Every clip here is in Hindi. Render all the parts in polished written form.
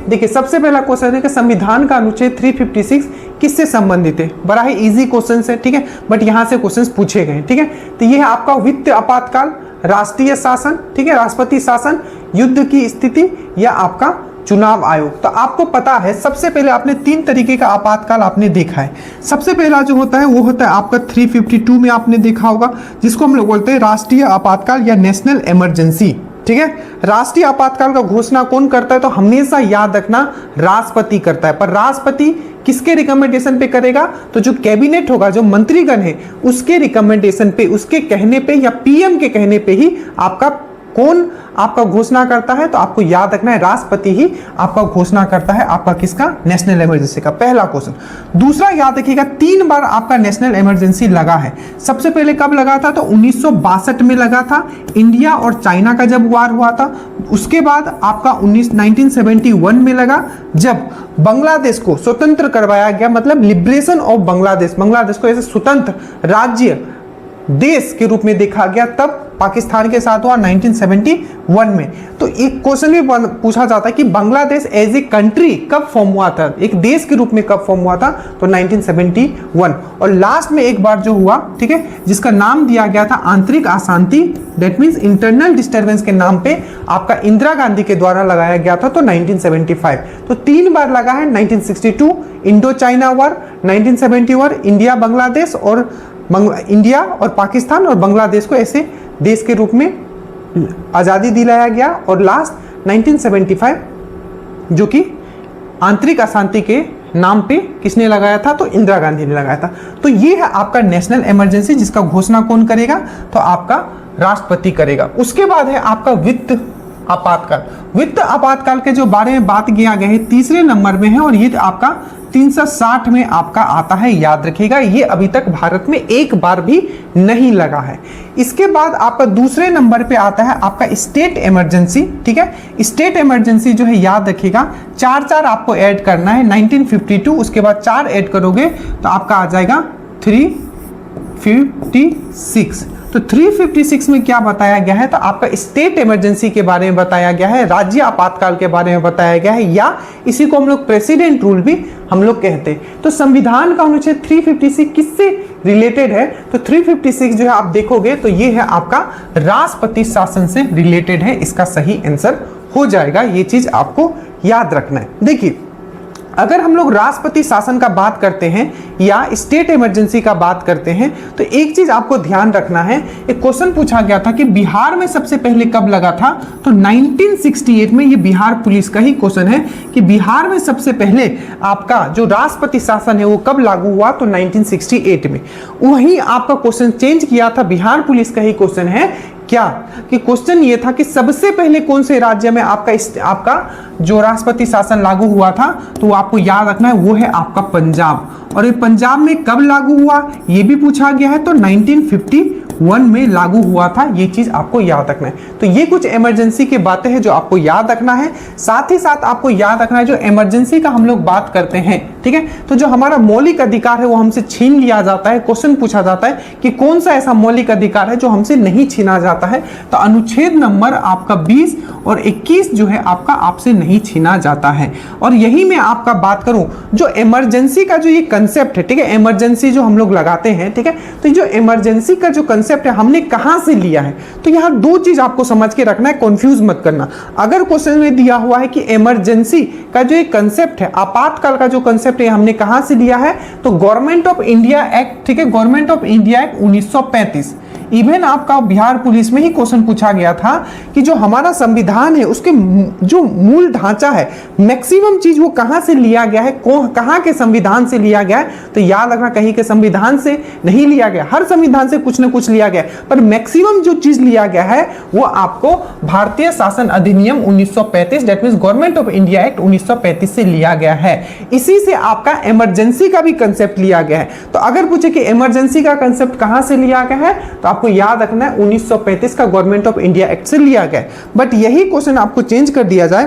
देखिए सबसे पहला क्वेश्चन है कि संविधान का अनुच्छेद 356 किससे संबंधित है। बड़ा ही इजी क्वेश्चन है, ठीक है, बट यहाँ से क्वेश्चन पूछे गए, ठीक है। तो ये है आपका वित्त आपातकाल, राष्ट्रीय शासन, ठीक है, राष्ट्रपति शासन, युद्ध की स्थिति या आपका चुनाव आयोग। तो आपको पता है सबसे पहले आपने 3 तरीके का आपातकाल आपने देखा है। सबसे पहला जो होता है वो होता है आपका 352 में आपने देखा होगा, जिसको हम लोग बोलते हैं राष्ट्रीय आपातकाल या नेशनल इमरजेंसी, ठीक है। राष्ट्रीय आपातकाल का घोषणा कौन करता है, तो हमेशा याद रखना राष्ट्रपति करता है। पर राष्ट्रपति किसके रिकमेंडेशन पे करेगा, तो जो कैबिनेट होगा, जो मंत्रीगण है, उसके रिकमेंडेशन पे, उसके कहने पे या पीएम के कहने पे ही आपका कौन आपका घोषणा करता है। तो आपको याद रखना है राष्ट्रपति ही आपका घोषणा करता है आपका किसका, नेशनल इमरजेंसी का। पहला क्वेश्चन। दूसरा याद रखिएगा 3 बार आपका नेशनल इमरजेंसी लगा है। सबसे पहले कब लगा था, तो 1962 में लगा था, इंडिया और चाइना का जब वार हुआ था। उसके बाद आपका 1971 में लगा, जब बांग्लादेश को स्वतंत्र करवाया गया, मतलब लिबरेशन ऑफ बांग्लादेश, बांग्लादेश को ऐसे स्वतंत्र राज्य देश के रूप में देखा गया, तब पाकिस्तान के साथ हुआ 1971 में। तो एक क्वेश्चन भी पूछा जाता है कि बांग्लादेश एज ए कंट्री कब फॉर्म हुआ था, एक देश के रूप में कब फॉर्म हुआ था, तो 1971। और लास्ट में एक बार जो हुआ, ठीक है, जिसका नाम दिया गया था आंतरिक अशांति, दैट मीन्स इंटरनल डिस्टर्बेंस के नाम पे आपका इंदिरा गांधी के द्वारा लगाया गया था, तो 1975। तो 3 बार लगा है, 1962 Indo China war, 1971 India Bangladesh और इंडिया और पाकिस्तान और बांग्लादेश को ऐसे देश के रूप में आज़ादी दिलाया गया, और लास्ट 1975 जो कि आंतरिक अशांति के नाम पे किसने लगाया था, तो इंदिरा गांधी ने लगाया था। तो ये है आपका नेशनल इमरजेंसी, जिसका घोषणा कौन करेगा, तो आपका राष्ट्रपति करेगा। उसके बाद है आपका वित्त आपातकाल। वित्त आपातकाल के जो बारे में बात किया गया है 3रे नंबर में है, और ये आपका 360 में आपका आता है, याद रखिएगा। ये अभी तक भारत में एक बार भी नहीं लगा है। इसके बाद आपका 2रे नंबर पे आता है आपका स्टेट इमरजेंसी, ठीक है। स्टेट इमरजेंसी जो है याद रखिएगा 4 आपको ऐड करना है, 1952, उसके बाद 4 ऐड करोगे तो आपका आ जाएगा 356। तो 356 में क्या बताया गया है, तो आपका स्टेट इमरजेंसी के बारे में बताया गया है, राज्य आपातकाल के बारे में बताया गया है, या इसी को हम लोग प्रेसिडेंट रूल भी हम लोग कहते हैं। तो संविधान का अनुच्छेद 356 किससे रिलेटेड है, तो 356 जो है आप देखोगे तो ये है आपका राष्ट्रपति शासन से रिलेटेड है। इसका सही आंसर हो जाएगा, ये चीज आपको याद रखना है। देखिए अगर हम लोग राष्ट्रपति शासन का बात करते हैं या स्टेट इमरजेंसी का बात करते हैं, तो एक चीज आपको ध्यान रखना है। एक क्वेश्चन पूछा गया था कि बिहार में सबसे पहले कब लगा था, तो 1968 में। ये बिहार पुलिस का ही क्वेश्चन है कि बिहार में सबसे पहले आपका जो राष्ट्रपति शासन है वो कब लागू हुआ, तो 1968 में। वहीं आपका क्वेश्चन चेंज किया था, बिहार पुलिस का ही क्वेश्चन है क्या, कि क्वेश्चन ये था कि सबसे पहले कौन से राज्य में आपका जो राष्ट्रपति शासन लागू हुआ था, तो आपको याद रखना है वो है आपका पंजाब। और ये पंजाब में कब लागू हुआ ये भी पूछा गया है, तो 1951 में लागू हुआ था। ये चीज आपको याद रखना है। तो ये कुछ इमरजेंसी की बातें हैं जो आपको याद रखना है। साथ ही साथ आपको याद रखना है जो इमरजेंसी का हम लोग बात करते हैं, ठीक है, तो जो हमारा मौलिक अधिकार है वो हमसे छीन लिया जाता है। क्वेश्चन पूछा जाता है कि कौन सा ऐसा मौलिक अधिकार है जो हमसे नहीं छीना जाता है, तो अनुच्छेद नंबर आपका 20 और 21 जो है आपका आपसे नहीं छीना जाता है। और यही मैं आपका बात करूं जो इमरजेंसी का जो ये कंसेप्ट है, ठीक है, इमरजेंसी जो हम लोग लगाते हैं, ठीक है, तो जो इमरजेंसी का जो कंसेप्ट है हमने कहां से लिया है, तो यहां 2 चीज आपको समझ के रखना है, कंफ्यूज मत करना। अगर क्वेश्चन में दिया हुआ है कि इमरजेंसी का जो एक कंसेप्ट है, आपातकाल का जो कंसेप्ट है हमने कहां से लिया है, तो गवर्नमेंट ऑफ इंडिया एक्ट, ठीक है, government of India act 1935। Even आपका बिहार पुलिस में ही क्वेश्चन पूछा गया था कि जो हमारा संविधान है उसके जो मूल ढांचा है, मैक्सिमम चीज वो कहां से लिया गया है, कहां के संविधान से लिया गया है, तो याद रखना कहीं के संविधान से नहीं लिया गया, हर संविधान से कुछ ना कुछ लिया गया, पर मैक्सिमम जो चीज लिया गया है वो आपको भारतीय शासन अधिनियम 1935, that means government of India act 1935 से लिया गया है। इसी से आपका इमरजेंसी का भी कंसेप्ट लिया गया है। तो अगर पूछे कि इमरजेंसी का कंसेप्ट कहां से लिया गया है, तो आपको याद रखना है 1935 का गवर्नमेंट ऑफ इंडिया एक्ट से लिया गया। बट यही क्वेश्चन आपको चेंज कर दिया जाए,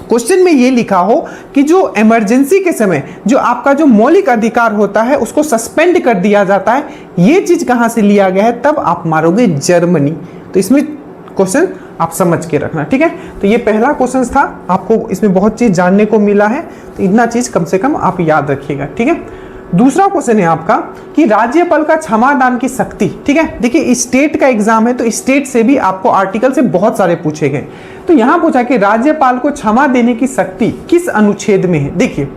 क्वेश्चन में ये लिखा हो कि जो इमरजेंसी के समय जो आपका जो मौलिक अधिकार होता है उसको सस्पेंड कर दिया जाता है, ये चीज कहां से लिया गया है, तब आप मारोगे जर्मनी। तो इसमें क्वेश्चन आप समझ के रखना, ठीक है। तो ये पहला क्वेश्चन था, आपको इसमें बहुत चीज जानने को मिला है, तो इतना चीज कम से कम आप याद रखिएगा, ठीक है। दूसरा क्वेश्चन है आपका कि राज्यपाल का क्षमादान की शक्ति, ठीक है। देखिए स्टेट का एग्जाम है, तो स्टेट से भी आपको आर्टिकल से बहुत सारे पूछे गए। तो यहां पूछा कि राज्यपाल को क्षमा देने की शक्ति किस अनुच्छेद में है। देखिए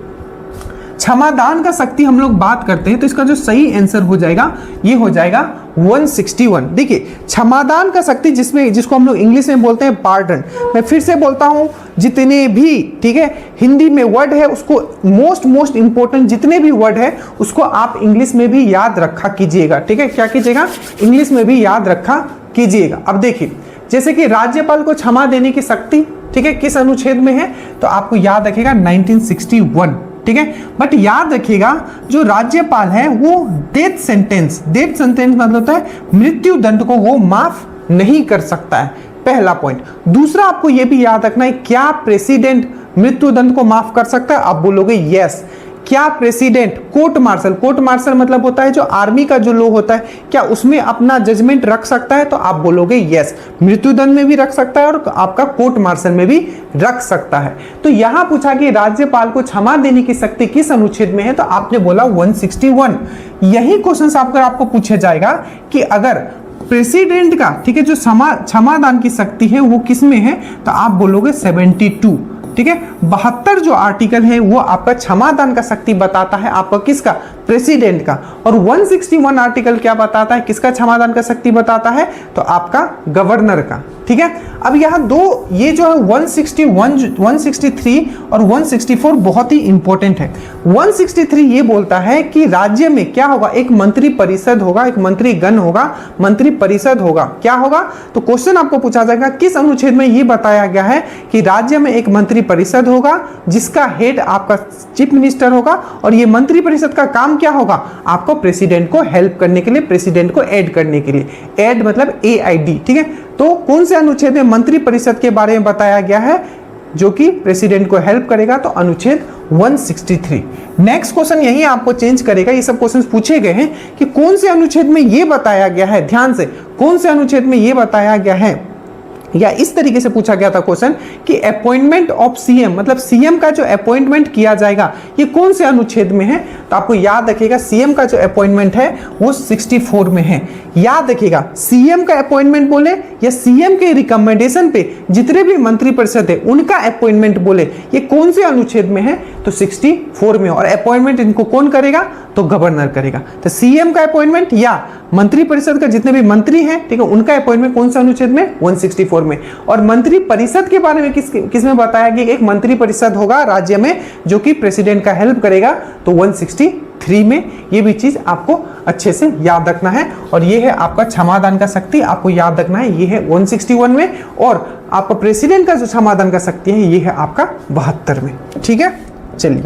क्षमादान का शक्ति हम लोग बात करते हैं, तो इसका जो सही आंसर हो जाएगा ये हो जाएगा 161। देखिए क्षमादान का शक्ति जिसको हम लोग इंग्लिश में बोलते हैं पार्डन। मैं फिर से बोलता हूं, जितने भी, ठीक है, हिंदी में वर्ड है उसको मोस्ट इंपोर्टेंट जितने भी वर्ड है उसको आप इंग्लिश में भी याद रखा कीजिएगा, ठीक है। क्या कीजिएगा, इंग्लिश में भी याद रखा कीजिएगा। अब देखिए जैसे कि राज्यपाल को क्षमा देने की शक्ति, ठीक है, किस अनुच्छेद में है, तो आपको याद रखेगा 1961, ठीक है। बट याद रखिएगा जो राज्यपाल है वो डेथ सेंटेंस मतलब होता है मृत्यु दंड को वो माफ नहीं कर सकता है, पहला पॉइंट। दूसरा आपको ये भी याद रखना है, क्या प्रेसिडेंट मृत्यु दंड को माफ कर सकता है, आप बोलोगे यस। क्या प्रेसिडेंट कोर्ट मार्शल मतलब होता है जो आर्मी का जो लॉ होता है, क्या उसमें अपना जजमेंट रख सकता है, तो आप बोलोगे यस। मृत्युदंड में भी रख सकता है और आपका कोर्ट मार्शल में भी रख सकता है। तो यहां पूछा कि राज्यपाल को क्षमा देने की शक्ति किस अनुच्छेद में है, तो आपने बोला 161। यही क्वेश्चन आपको पूछा जाएगा कि अगर प्रेसिडेंट का, ठीक है, जो क्षमादान की शक्ति है वो किस में है, तो आप बोलोगे 72, ठीक है। 72 जो आर्टिकल है वो आपका क्षमादान का शक्ति बताता है, आपका किसका, प्रेसिडेंट का। और 161 आर्टिकल क्या बताता है, किसका क्षमादान का शक्ति बताता है, तो आपका गवर्नर का, ठीक है। अब यहाँ दो ये जो है 161, 163 और 164 बहुत ही इंपॉर्टेंट है। 163 ये बोलता है कि राज्य में क्या होगा, एक मंत्री परिषद होगा, एक मंत्रीगण होगा, मंत्री परिषद होगा, क्या होगा। तो क्वेश्चन आपको पूछा जाएगा किस अनुच्छेद में ये बताया गया है कि राज्य में एक मंत्री परिषद होगा जिसका हेड आपका चीफ मिनिस्टर होगा, और ये मंत्री परिषद का काम क्या होगा, आपको प्रेसिडेंट को हेल्प करने के लिए, प्रेसिडेंट को ऐड करने के लिए, ऐड मतलब AID, ठीक है। तो कौन से अनुच्छेद में मंत्री परिषद के बारे में बताया गया है जो कि प्रेसिडेंट को हेल्प करेगा, तो अनुच्छेद 163। नेक्स्ट क्वेश्चन यही आपको चेंज करेगा, ये सब क्वेश्चंस पूछे गए हैं कि कौन से अनुच्छेद में ये बताया गया है, ध्यान से, कौन से अनुच्छेद में ये बताया गया है, या इस तरीके से पूछा गया था क्वेश्चन कि अपॉइंटमेंट ऑफ सीएम मतलब सीएम का जो अपॉइंटमेंट किया जाएगा ये कौन से अनुच्छेद में है, तो आपको याद रखिएगा सीएम का जो अपॉइंटमेंट है वो 64 में है। याद रखिएगा सीएम का अपॉइंटमेंट बोले या सीएम के रिकमेंडेशन पे जितने भी मंत्री परिषद है उनका अपॉइंटमेंट बोले, ये कौन से अनुच्छेद में है, तो 64 में। और अपॉइंटमेंट इनको कौन करेगा, तो गवर्नर करेगा। तो सीएम का अपॉइंटमेंट या मंत्री परिषद का जितने भी मंत्री हैं, ठीक है, उनका अपॉइंटमेंट कौन सा अनुच्छेद में, 164 में। और मंत्री परिषद के बारे में किस में बताया कि एक मंत्री परिषद होगा राज्य में जो कि प्रेसिडेंट का हेल्प करेगा, तो 163 में। ये भी चीज आपको अच्छे से याद रखना है। और ये है आपका क्षमादान का शक्ति, आपको याद रखना है, ये है 161 में। और आपका प्रेसिडेंट का जो क्षमादान का शक्ति है ये है आपका 72 में, ठीक है। चलिए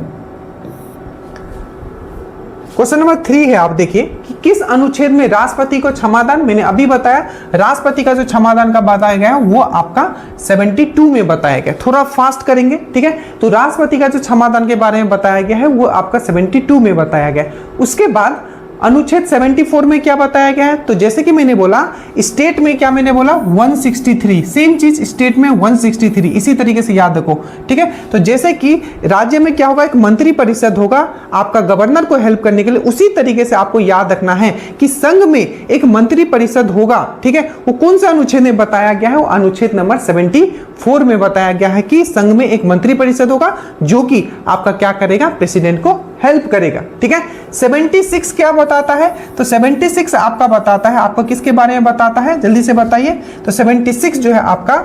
क्वेश्चन नंबर 3 है, आप देखिए कि किस अनुच्छेद में राष्ट्रपति को क्षमादान, मैंने अभी बताया राष्ट्रपति का जो क्षमादान का बताया गया है वो आपका 72 में बताया गया। थोड़ा फास्ट करेंगे, ठीक है। तो राष्ट्रपति का जो क्षमादान के बारे में बताया गया है वो आपका 72 में बताया गया। उसके बाद अनुच्छेद 74 में क्या बताया गया है, तो जैसे कि मैंने बोला स्टेट में क्या मैंने बोला 163, सेम चीज स्टेट में 163, इसी तरीके से याद रखो, ठीक है। तो जैसे कि राज्य में क्या होगा, एक मंत्री परिषद होगा आपका गवर्नर को हेल्प करने के लिए, उसी तरीके से आपको याद रखना है कि संघ में एक मंत्री परिषद होगा, ठीक है। वो कौन सा अनुच्छेद में बताया गया है, वो अनुच्छेद नंबर 74 में बताया गया है कि संघ में एक मंत्री परिषद होगा जो कि आपका क्या करेगा, प्रेसिडेंट को हेल्प करेगा, ठीक है। 76 क्या बताता है, तो 76 आपका बताता है, आपको किसके बारे में बताता है, जल्दी से बताइए। तो 76 जो है आपका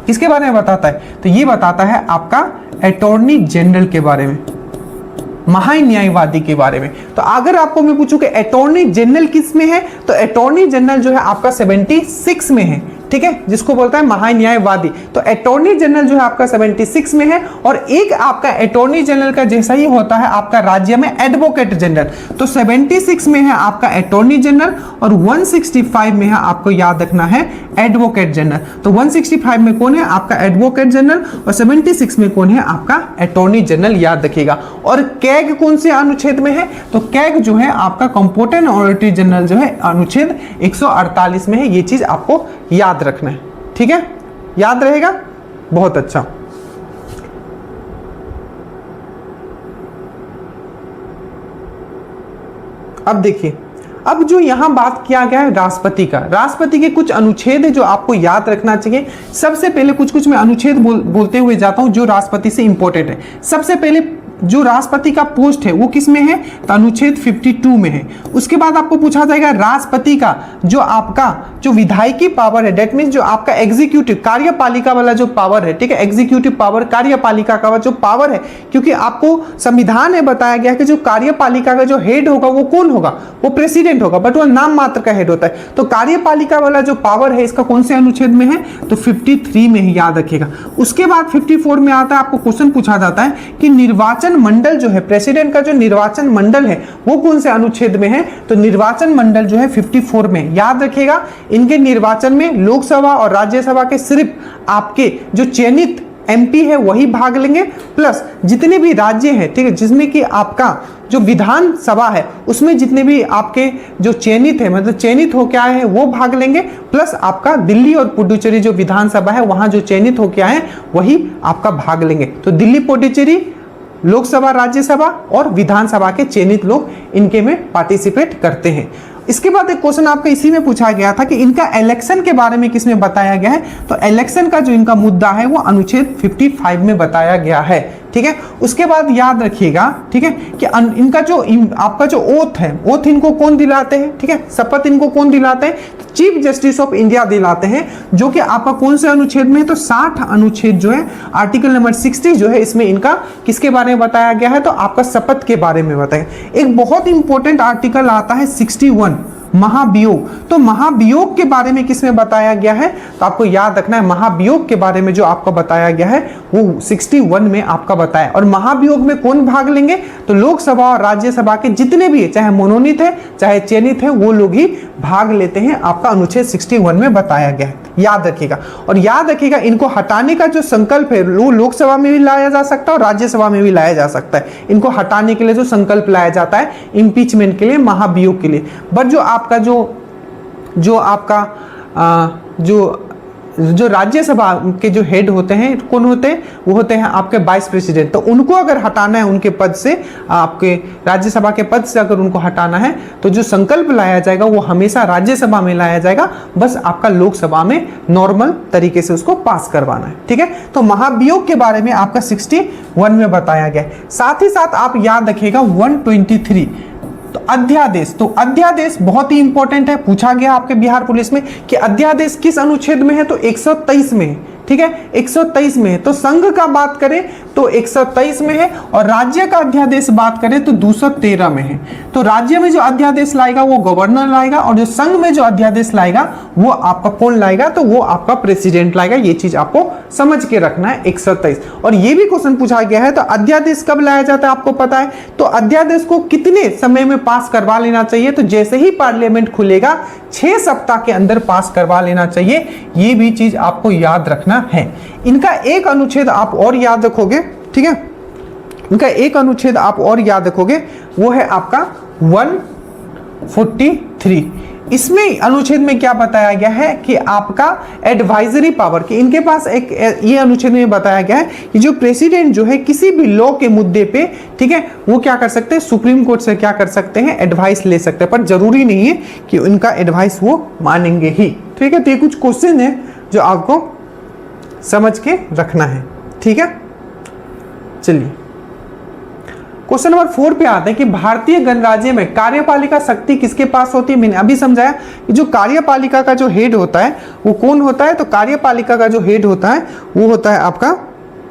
किसके बारे में बताता है, तो ये बताता है आपका अटॉर्नी जनरल के बारे में, महान्यायवादी के बारे में। तो अगर आपको मैं पूछूं कि अटॉर्नी जनरल किस में है, तो अटॉर्नी जनरल जो है आपका 76 में है, ठीक है, जिसको बोलता है महान्यायवादी। तो अटॉर्नी जनरल जो है आपका 76 में है। और एक आपका अटॉर्नी जनरल का जैसा ही होता है आपका राज्य में एडवोकेट जनरल, तो 76 में है आपका अटॉर्नी जनरल और 165 में है आपको याद रखना है एडवोकेट जनरल। तो 165 में कौन है, आपका एडवोकेट जनरल, और 76 में कौन है, आपका अटॉर्नी जनरल, याद रखिएगा। और कैग कौन से अनुच्छेद में है, तो कैग जो है आपका कंपोर्टेंट ऑडिटर जनरल जो है अनुच्छेद 148 में है। ये चीज आपको याद रखना है, ठीक है, याद रहेगा, बहुत अच्छा। अब देखिए, अब जो यहां बात किया गया है राष्ट्रपति का, राष्ट्रपति के कुछ अनुच्छेद है जो आपको याद रखना चाहिए। सबसे पहले कुछ मैं अनुच्छेद बोलते हुए जाता हूं जो राष्ट्रपति से इंपॉर्टेंट है। सबसे पहले जो राष्ट्रपति का पोस्ट है वो किस में है, तो अनुच्छेद 52 में है। उसके बाद आपको पूछा जाएगा राष्ट्रपति का जो आपका जो विधायकी पावर है, डेट मीन्स जो आपका एग्जीक्यूटिव कार्यपालिका वाला जो पावर है, ठीक है, एग्जीक्यूटिव पावर, कार्यपालिका का जो पावर है, क्योंकि आपको संविधान में बताया गया है कि जो कार्यपालिका का जो हेड होगा वो कौन होगा, वो प्रेसिडेंट होगा, बट वो नाम मात्र का हेड होता है। तो कार्यपालिका वाला जो पावर है इसका कौन से अनुच्छेद में है, तो 53 में ही, याद रखिएगा। उसके बाद 54 में आता है, आपको क्वेश्चन पूछा जाता है कि निर्वाचन मंडल जो है, प्रेसिडेंट का जो निर्वाचन मंडल है वो कौन से अनुच्छेद में है, तो निर्वाचन मंडल जो है 54 में। याद रखिएगा, इनके निर्वाचन में लोकसभा और राज्यसभा के सिर्फ आपके जो चयनित एमपी है वही भाग लेंगे, प्लस जितने भी राज्य हैं, ठीक है, जिसमें कि आपका जो विधान सभा है उसमें जितने भी आपके जो चयनित है, मतलब चयनित हो क्या है वो भाग लेंगे, प्लस आपका दिल्ली और पुडुचेरी जो विधानसभा है वहां जो चयनित हो क्या है वही आपका भाग लेंगे। तो दिल्ली, पुडुचेरी, लोकसभा, राज्यसभा और विधानसभा के चयनित लोग इनके में पार्टिसिपेट करते हैं। इसके बाद एक क्वेश्चन आपका इसी में पूछा गया था कि इनका इलेक्शन के बारे में किसमें बताया गया है, तो इलेक्शन का जो इनका मुद्दा है वो अनुच्छेद 55 में बताया गया है, ठीक है। उसके बाद याद रखिएगा, ठीक है, कि इनका जो आपका जो ओथ है, ओथ इनको कौन दिलाते हैं, ठीक है, शपथ इनको कौन दिलाते हैं, तो चीफ जस्टिस ऑफ इंडिया दिलाते हैं, जो कि आपका कौन से अनुच्छेद में है, तो 60 अनुच्छेद जो है, आर्टिकल नंबर 60 जो है, इसमें इनका किसके बारे में बताया गया है, तो आपका शपथ के बारे में बताया। एक बहुत इंपॉर्टेंट आर्टिकल आता है 61, महाभियोग। तो महाभियोग के बारे में किसमें बताया गया है, तो आपको याद रखना है महाभियोग के बारे में जो आपको बताया गया है वो 61 में आपका बताया। और महाभियोग में कौन भाग लेंगे, तो लोकसभा और राज्यसभा के जितने भी चाहे मनोनीत है चाहे चयनित है वो लोग ही भाग लेते हैं, आपका अनुच्छेद 61 में बताया गया है, याद रखिएगा। और याद रखिएगा, इनको हटाने का जो संकल्प है वो लोकसभा में भी लाया जा सकता है और राज्यसभा में भी लाया जा सकता है। इनको हटाने के लिए जो संकल्प लाया जाता है इम्पीचमेंट के लिए, महाभियोग के लिए। बट जो आपका जो आपका जो राज्यसभा के जो हेड होते हैं कौन होते हैं, वो होते हैं आपके वाइस प्रेसिडेंट। तो उनको अगर हटाना है उनके पद से, आपके राज्यसभा के पद से अगर उनको हटाना है तो जो संकल्प लाया जाएगा वो हमेशा राज्यसभा में लाया जाएगा, बस आपका लोकसभा में नॉर्मल तरीके से उसको पास करवाना है, ठीक है। तो महाभियोग के बारे में आपका 61 में बताया गया है। साथ ही साथ आप याद रखिएगा 123 तो अध्यादेश, तो अध्यादेश बहुत ही इंपॉर्टेंट है, पूछा गया आपके बिहार पुलिस में कि अध्यादेश किस अनुच्छेद में है, तो 123 में है, ठीक है, 123 में है। तो संघ का बात करें तो 123 में है और राज्य का अध्यादेश बात करें तो 213 में है। तो राज्य में जो अध्यादेश लाएगा वो गवर्नर लाएगा और जो संघ में जो अध्यादेश लाएगा वो आपका कौन लाएगा, तो वो आपका प्रेसिडेंट लाएगा। ये चीज आपको समझ के रखना है 123। और ये भी क्वेश्चन पूछा गया है, तो अध्यादेश कब लाया जाता है आपको पता है, तो अध्यादेश को कितने समय में पास करवा लेना चाहिए, तो जैसे ही पार्लियामेंट खुलेगा 6 सप्ताह के अंदर पास करवा लेना चाहिए। ये भी चीज आपको याद रखना है। इनका एक अनुच्छेद आप और याद रखोगे, ठीक है, इनका एक अनुच्छेद आप और याद रखोगे, वो है आपका 143। इसमें अनुच्छेद में क्या बताया गया है कि आपका एडवाइजरी पावर, कि इनके पास एक ये अनुच्छेद में बताया गया है कि जो प्रेसिडेंट जो है किसी भी लॉ के मुद्दे पे, ठीक है, वो क्या कर सकते हैं, सुप्रीम कोर्ट से क्या कर सकते हैं, एडवाइस ले सकते हैं, पर जरूरी नहीं है कि उनका एडवाइस वो मानेंगे ही, ठीक है। तो ये कुछ क्वेश्चन है जो आपको समझ के रखना है, ठीक है। चलिए क्वेश्चन नंबर 4 पे आते हैं कि भारतीय गणराज्य में कार्यपालिका शक्ति किसके पास होती है। मैंने अभी समझाया कि जो कार्यपालिका का जो हेड होता है वो कौन होता है, तो कार्यपालिका का जो हेड होता है वो होता है आपका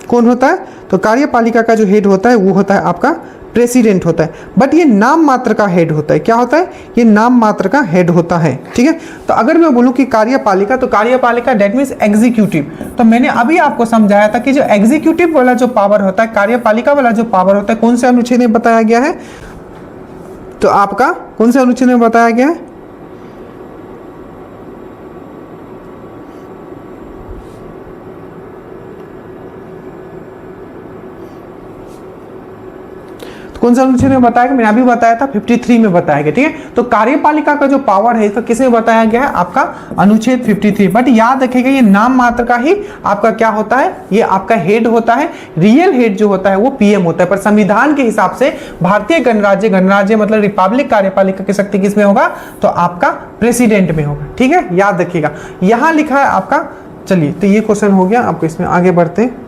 कौन होता है, तो कार्यपालिका का जो हेड होता है वो होता है आपका प्रेसिडेंट होता है। बट ये नाम मात्र का हेड होता है, क्या होता है, ये नाम मात्र का हेड होता है, ठीक है। तो अगर मैं बोलूं कि कार्यपालिका, तो कार्यपालिका दैट मींस एग्जीक्यूटिव। तो मैंने अभी आपको समझाया था कि जो एग्जीक्यूटिव वाला जो पावर होता है, कार्यपालिका वाला जो पावर होता है, कौन से अनुच्छेद में बताया गया है, तो आपका कौन से अनुच्छेद में बताया गया है, तो कौन सा अनुच्छेद में बताया, मैंने अभी बताया था 53 में बताया गया, ठीक है। तो कार्यपालिका का जो पावर है इसका किसमें बताया गया है, आपका अनुच्छेद 53। बट याद रखिएगा ये नाम मात्र का ही आपका क्या होता है, ये आपका हेड होता है, रियल हेड जो होता है वो पीएम होता है। पर संविधान के हिसाब से भारतीय गणराज्य, गणराज्य मतलब रिपब्लिक कार्यपालिका की शक्ति किसमें होगा, तो आपका प्रेसिडेंट में होगा, ठीक है, याद रखिएगा। यहां लिखा है आपका, चलिए तो ये क्वेश्चन हो गया आपको, इसमें आगे बढ़ते हैं।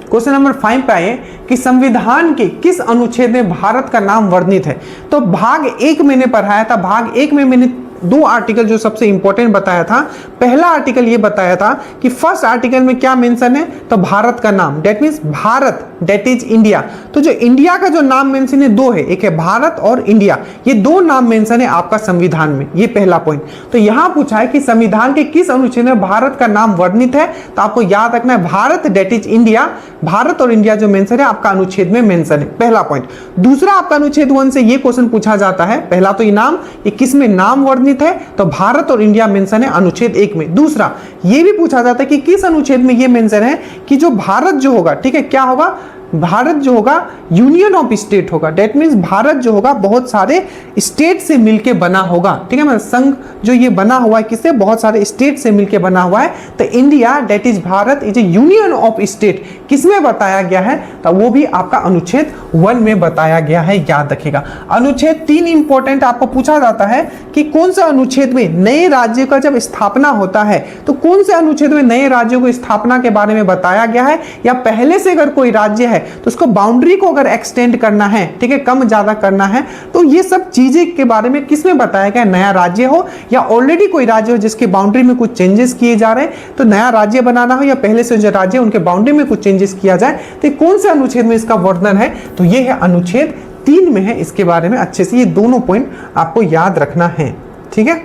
क्वेश्चन नंबर 5 पे आए कि संविधान के किस अनुच्छेद में भारत का नाम वर्णित है। तो भाग 1 मैंने पढ़ाया था, भाग 1 में मैंने 2 आर्टिकल जो सबसे इंपॉर्टेंट बताया था। पहला आर्टिकल ये बताया था कि फर्स्ट आर्टिकल में क्या मेंशन है, तो भारत का नाम, that means Bharat, that is India. तो जो इंडिया का जो नाम मेंशन है 2 है, एक है भारत और इंडिया, ये 2 नाम मेंशन है आपका संविधान में, ये पहला पॉइंट। तो यहां पूछा है कि संविधान के किस अनुच्छेद में भारत का नाम वर्णित है, तो आपको याद रखना है Bharat, that is India, Bharat और इंडिया जो मेंशन है आपका अनुच्छेद में मेंशन है, पहला पॉइंट। दूसरा आपका अनुच्छेद 1 से ये क्वेश्चन पूछा जाता है, पहला तो ये नाम, ये किस में नाम वर्णित है, तो भारत और इंडिया मेंशन है अनुच्छेद 1 में। दूसरा ये भी पूछा जाता है कि किस अनुच्छेद में ये मेंशन है कि जो भारत जो होगा, ठीक है, क्या होगा, भारत जो होगा यूनियन ऑफ स्टेट होगा, दैट मींस भारत जो होगा बहुत सारे स्टेट से मिलके बना होगा, ठीक है, मतलब संघ जो ये बना हुआ है किससे, बहुत सारे स्टेट से मिलके बना हुआ है। तो India that is Bharat is A union of state किसमें बताया गया है, तो वो भी आपका अनुच्छेद 1 में बताया गया है, याद रखिएगा। अनुच्छेद 3 इंपॉर्टेंट आपको पूछा जाता है कि कौन सा अनुच्छेद में नए राज्य का जब स्थापना होता है, तो कौन से अनुच्छेद में नए राज्यों को स्थापना के बारे में बताया गया है, या पहले से अगर कोई राज्य है तो उसको बाउंड्री को अगर एक्सटेंड करना है, ठीक है, कम ज्यादा करना है, तो ये सब चीजें के बारे में किसमें बताया गया, नया राज्य हो या ऑलरेडी कोई राज्य हो जिसकी बाउंड्री में कुछ चेंजेस किए जा रहे हैं, तो नया राज्य बनाना हो या पहले से जो राज्य है उनके बाउंड्री में कुछ चेंजेस किया जाए, तो कौन से अनुच्छेद में इसका वर्णन है, तो ये है अनुच्छेद 3 में है। इसके बारे में अच्छे से ये दोनों पॉइंट आपको याद रखना है, ठीक है।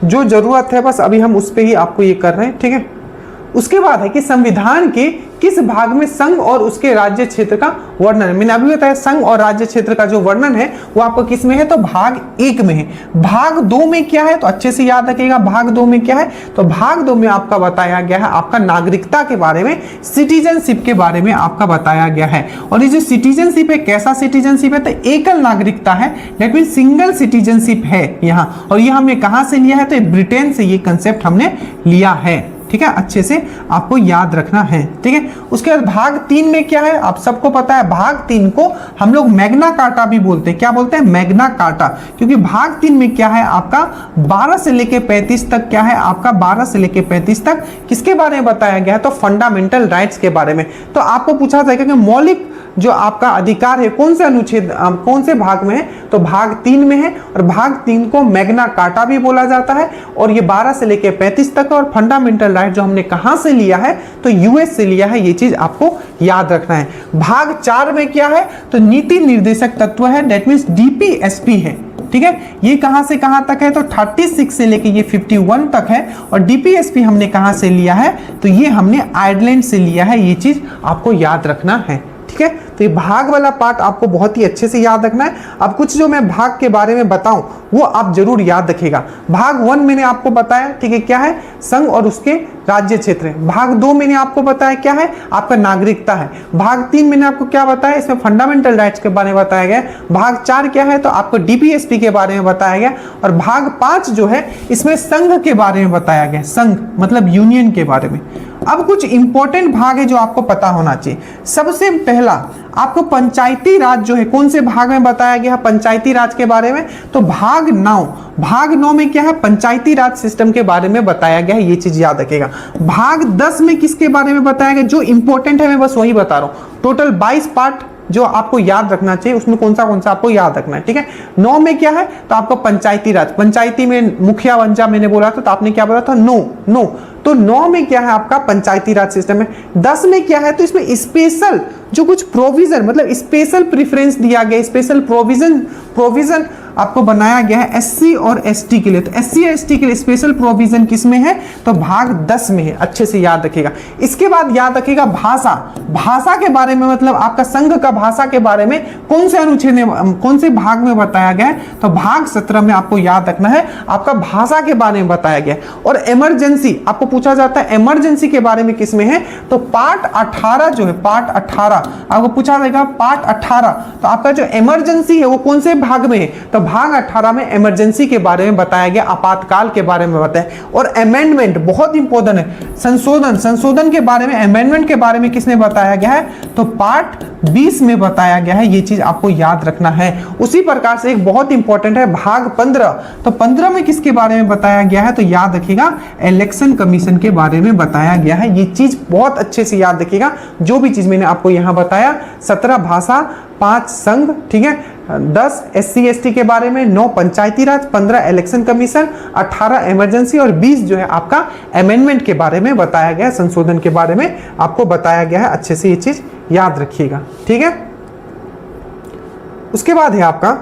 जो जरूरत है बस अभी हम उस पर ही आपको ये कर रहे हैं, ठीक है। उसके बाद है कि संविधान के किस भाग में संघ और उसके राज्य क्षेत्र का वर्णन है। मैंने अभी बताया संघ और राज्य क्षेत्र का जो वर्णन है वो आपको किस में है, तो भाग 1 में है। भाग 2 में क्या है, तो अच्छे से याद रखिएगा, भाग 2 में क्या है, तो भाग 2 में आपका बताया गया है आपका नागरिकता के बारे में, सिटीजनशिप के बारे में आपका बताया गया है। और ये जो सिटीजनशिप है, कैसा सिटीजनशिप है, तो एकल नागरिकता है, दैट मीन सिंगल सिटीजनशिप है यहाँ। और ये हमने कहां से लिया है, तो ब्रिटेन से ये कंसेप्ट हमने लिया है, ठीक है, अच्छे से आपको याद रखना है, ठीक है। उसके बाद भाग 3 में क्या है, आप सबको पता है, भाग 3 को हम लोग मैग्ना कार्टा भी बोलते हैं। क्या बोलते हैं, मैग्ना कार्टा, क्योंकि भाग 3 में क्या है आपका 12 से लेके 35 तक, क्या है आपका 12 से लेके 35 तक किसके बारे में बताया गया है, तो फंडामेंटल राइट्स के बारे में। तो आपको पूछा जाएगा कि मौलिक जो आपका अधिकार है कौन से अनुच्छेद, कौन से भाग में है, तो भाग 3 में है। और भाग 3 को मैग्ना कार्टा भी बोला जाता है, और ये 12 से लेके 35 तक। और फंडामेंटल राइट जो हमने कहां से लिया है, तो यूएस से लिया है, ये चीज आपको याद रखना है। भाग 4 में क्या है, तो नीति निर्देशक तत्व है, दैट मींस डीपीएसपी है, ठीक है। ये कहां से कहां तक है, तो 36 से लेके ये 51 तक है। और डीपीएसपी हमने कहां से लिया है, तो ये हमने आयरलैंड से लिया है, ये चीज आपको याद रखना है, ठीक है। तो ये भाग वाला पार्ट आपको बहुत ही अच्छे से याद रखना है। अब कुछ जो मैं भाग के बारे में बताऊं वो आप जरूर याद रखिएगा। भाग 1 मैंने आपको बताया, ठीक है, क्या है, संघ और उसके राज्य क्षेत्र है। भाग 2 मैंने आपको बताया क्या है, आपका नागरिकता है। भाग 3 मैंने आपको क्या बताया, इसमें फंडामेंटल राइट्स के बारे में बताया गया। भाग 4 क्या है, तो आपको डीपीएसपी के बारे में बताया गया। और भाग 5 जो है इसमें संघ के बारे में बताया गया, संघ मतलब यूनियन के बारे में। अब कुछ इंपॉर्टेंट भाग है जो आपको पता होना चाहिए। सबसे पहला आपको पंचायती राज जो है कौन से भाग में बताया गया है, पंचायती राज के बारे में, तो भाग 9, भाग 9 में क्या है, पंचायती राज सिस्टम के बारे में बताया गया है, ये चीज याद रखिएगा। भाग 10 में किसके बारे में बताया गया, जो इंपॉर्टेंट है मैं बस वही बता रहा हूं। टोटल 22 पार्ट जो आपको याद रखना चाहिए, उसमें कौन सा आपको याद रखना है, ठीक है। 9 में क्या है, तो आपको पंचायती राज, पंचायती में मुखिया वंजा मैंने बोला था, तो आपने क्या बोला था, नो नो तो 9 में क्या है आपका पंचायती राज सिस्टम है। 10 में क्या है, तो इसमें स्पेशल जो कुछ प्रोविजन मतलब स्पेशल प्रेफरेंस दिया गया, स्पेशल प्रोविजन आपको बनाया गया है एससी और एसटी के लिए। तो एससी और एसटी के लिए स्पेशल प्रोविजन किस में है, तो भाग 10 में है, अच्छे से याद रखिएगा। इसके बाद याद रखिएगा भाषा के बारे में, मतलब आपका संघ का भाषा के बारे में कौन से अनुच्छेद में, कौन से भाग में बताया गया है, तो भाग 17 में आपको याद रखना है, आपका भाषा के बारे में बताया गया है। और इमरजेंसी आपको पूछा जाता है, इमरजेंसी के बारे में किस में है, तो पार्ट 18 जो है, पार्ट 18 आपको पूछा जाएगा, पार्ट 18। तो आपका जो इमरजेंसी है वो कौन से भाग में है, तो भाग 18 में इमरजेंसी के बारे में बताया गया, आपातकाल के बारे में बताया। और अमेंडमेंट बहुत इंपॉर्टेंट है, संशोधन के बारे में, अमेंडमेंट के बारे में किसने बताया गया है, तो पार्ट 20 में बताया गया है। ये चीज आपको याद रखना है। उसी प्रकार से एक बहुत इंपॉर्टेंट है भाग 15। तो 15 में किसके बारे में बताया गया है, तो याद रखिएगा इलेक्शन कमीशन के बारे में बताया गया है। ये चीज बहुत अच्छे से याद रखिएगा, जो भी चीज मैंने आपको यहां बताया। 17 भाषा, 5 संघ, ठीक है, 10 एससी एसटी के बारे में, 9 पंचायती राज, 15 इलेक्शन कमीशन, 18 इमरजेंसी और 20 जो है आपका अमेंडमेंट के बारे में बताया गया है, संशोधन के बारे में आपको बताया गया है। अच्छे से ये चीज याद रखिएगा, ठीक है। उसके बाद है आपका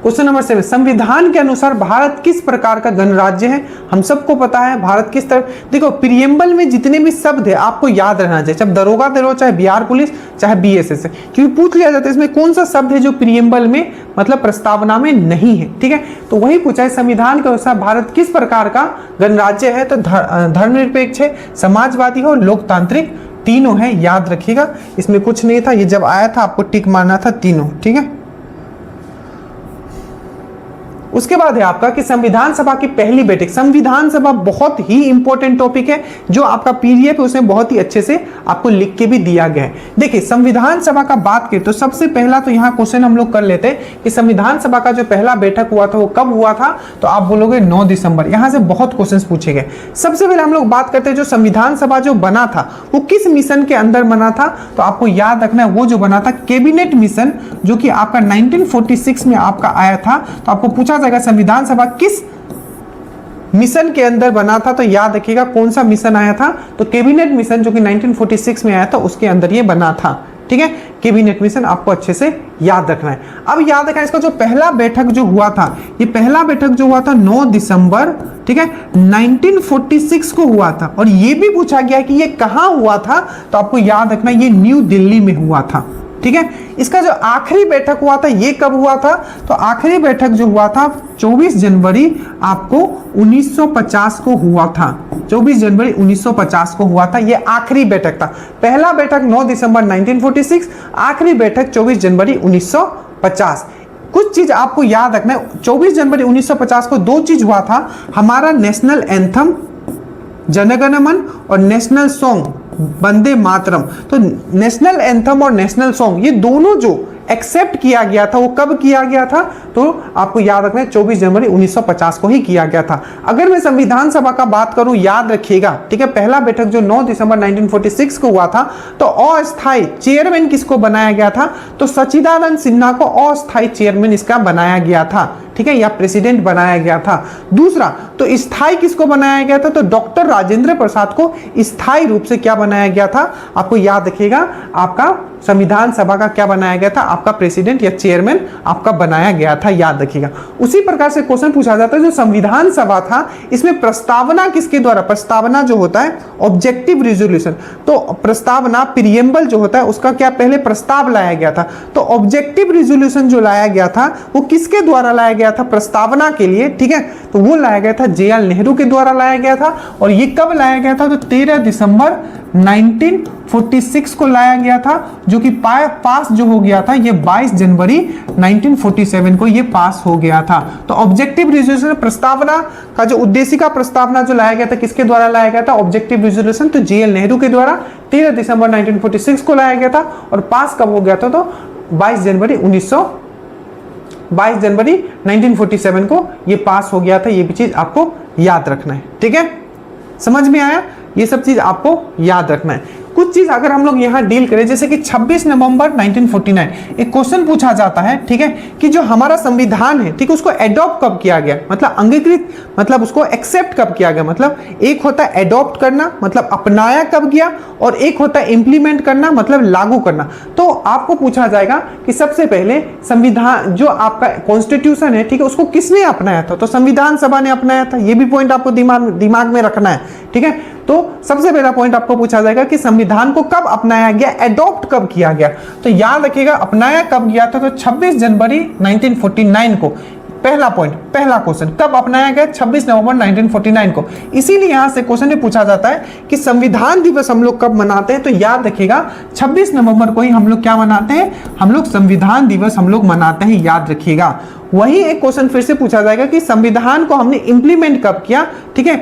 क्वेश्चन नंबर 7, संविधान के अनुसार भारत किस प्रकार का गणराज्य है। हम सबको पता है भारत किस तरह, देखो प्रियम्बल में जितने भी शब्द है आपको याद रहना चाहिए, चाहे दरोगा दे लो, चाहे बिहार पुलिस, चाहे बीएसएस है, क्योंकि पूछ लिया जाता है इसमें कौन सा शब्द है जो प्रियम्बल में मतलब प्रस्तावना में नहीं है, ठीक है। तो वही पूछा है संविधान के अनुसार भारत किस प्रकार का गणराज्य है, तो धर्मनिरपेक्ष है, समाजवादी हो, लोकतांत्रिक, तीनों है, याद रखिएगा। इसमें कुछ नहीं था, ये जब आया था आपको टिक मारना था, तीनों, ठीक है। उसके बाद है आपका कि संविधान सभा की पहली बैठक। संविधान सभा बहुत ही इंपॉर्टेंट टॉपिक है, जो आपका पीडीएफ है उसमें बहुत ही अच्छे से आपको लिख के भी दिया गया है। देखिए संविधान सभा का बात करें तो सबसे पहला तो यहाँ क्वेश्चन हम लोग कर लेते हैं कि संविधान सभा का जो पहला बैठक हुआ था वो कब हुआ था, तो आप बोलोगे 9 दिसंबर। यहाँ से बहुत क्वेश्चन पूछे गए। सबसे पहले हम लोग बात करते हैं जो संविधान सभा जो बना था वो किस मिशन के अंदर बना था, तो आपको याद रखना है वो जो बना था कैबिनेट मिशन, जो कि आपका 1946 में आपका आया था। तो आपको पूछा जाएगा संविधान सभा किस मिशन के अंदर बना था, तो याद रखिएगा कौन सा मिशन आया था, तो कैबिनेट मिशन जो कि 1946 में आया था उसके अंदर ये बना था, ठीक है। कैबिनेट मिशन आपको अच्छे से याद रखना है। अब याद रखना इसका जो पहला बैठक जो हुआ था, ये पहला बैठक जो हुआ था 9 दिसंबर, ठीक है, 1946 को हुआ था। और ये भी पूछा गया कि ये कहां हुआ था, तो आपको याद रखना ये न्यू दिल्ली में हुआ था, ठीक है। इसका जो आखिरी बैठक हुआ था ये कब हुआ था, तो आखिरी बैठक जो हुआ था 24 जनवरी आपको 1950 को हुआ था। 24 जनवरी 1950 को हुआ था, ये आखिरी बैठक था। पहला बैठक 9 दिसंबर 1946, आखिरी बैठक 24 जनवरी 1950। कुछ चीज आपको याद रखना है, 24 जनवरी 1950 को 2 चीज हुआ था, हमारा नेशनल एंथम जनगण मन और नेशनल सॉन्ग वंदे मातरम। तो नेशनल एंथम और नेशनल सॉन्ग ये दोनों जो एक्सेप्ट किया गया था वो कब किया गया था, तो आपको याद रखना है 24 जनवरी 1950 को ही किया गया था। अगर मैं संविधान सभा का बात करूं, याद रखिएगा, ठीक है, पहला बैठक जो 9 दिसंबर 1946 को हुआ था, तो अस्थायी चेयरमैन किसको बनाया गया था, तो सच्चिदानंद सिन्हा को अस्थायी चेयरमैन इसका बनाया गया था, ठीक है, या प्रेसिडेंट बनाया गया था। दूसरा तो स्थायी किसको बनाया गया था, तो डॉक्टर राजेंद्र प्रसाद को स्थायी रूप से क्या बनाया गया था, आपको याद रखिएगा आपका संविधान सभा का क्या बनाया गया था, आपका प्रेसिडेंट या चेयरमैन आपका बनाया गया था, याद रखिएगा। उसी प्रकार से क्वेश्चन पूछा जाता है जो संविधान सभा था इसमें प्रस्तावना किसके द्वारा, प्रस्तावना जो होता है ऑब्जेक्टिव रिजोल्यूशन, तो प्रस्तावना प्रियम्बल जो होता है उसका क्या पहले प्रस्ताव लाया गया था, तो ऑब्जेक्टिव रिजोल्यूशन जो लाया गया था वो किसके द्वारा लाया गया था प्रस्तावना के लिए, ठीक है, तो वो लाया गया था JL नेहरू के द्वारा लाया गया था। और ये कब लाया गया था, तो 13 दिसंबर 1946 को लाया गया था, जो कि पास जो हो गया था ये 22 जनवरी 1947 को ये पास हो गया था। तो ऑब्जेक्टिव रिजोल्यूशन प्रस्तावना का जो उद्देशिका प्रस्तावना जो लाया गया था किसके द्वारा लाया गया था, ऑब्जेक्टिव रिजोल्यूशन, तो JL नेहरू के द्वारा 13 दिसंबर 1946 को लाया गया था। और पास कब हो गया था, तो 22 जनवरी 1947 को ये पास हो गया था। ये भी चीज आपको याद रखना है, ठीक है, समझ में आया, ये सब चीज आपको याद रखना है। कुछ चीज अगर हम लोग यहाँ डील करें, जैसे कि 26 नवंबर 1949 एक क्वेश्चन पूछा जाता है, ठीक है, कि जो हमारा संविधान है, ठीक है, उसको एडॉप्ट कब किया गया, मतलब अंगीकृत, मतलब उसको एक्सेप्ट कब किया गया। मतलब एक होता है एडॉप्ट करना, मतलब अपनाया कब गया, और एक होता है इंप्लीमेंट करना, मतलब लागू करना। तो आपको पूछा जाएगा कि सबसे पहले संविधान जो आपका कॉन्स्टिट्यूशन है, ठीक है, उसको किसने अपनाया था, तो संविधान सभा ने अपनाया था। ये भी पॉइंट आपको दिमाग में रखना है, ठीक है। तो सबसे पहला पॉइंट आपको पूछा जाएगा कि संविधान को कब अपनाया गया, एडॉप्ट कब किया गया। तो याद रखिएगा अपनाया कब गया था, तो 26 जनवरी 1949 को। पहला पॉइंट, पहला क्वेश्चन, कब अपनाया गया, 26 नवंबर 1949 को। इसीलिए यहां से क्वेश्चन में पूछा जाता है कि संविधान दिवस हम लोग कब मनाते हैं, तो याद रखिएगा 26 नवंबर को ही हम लोग क्या मनाते हैं, हम लोग संविधान दिवस हम लोग मनाते हैं, याद रखिएगा। वही एक क्वेश्चन फिर से पूछा जाएगा कि संविधान को हमने इंप्लीमेंट कब किया, ठीक है।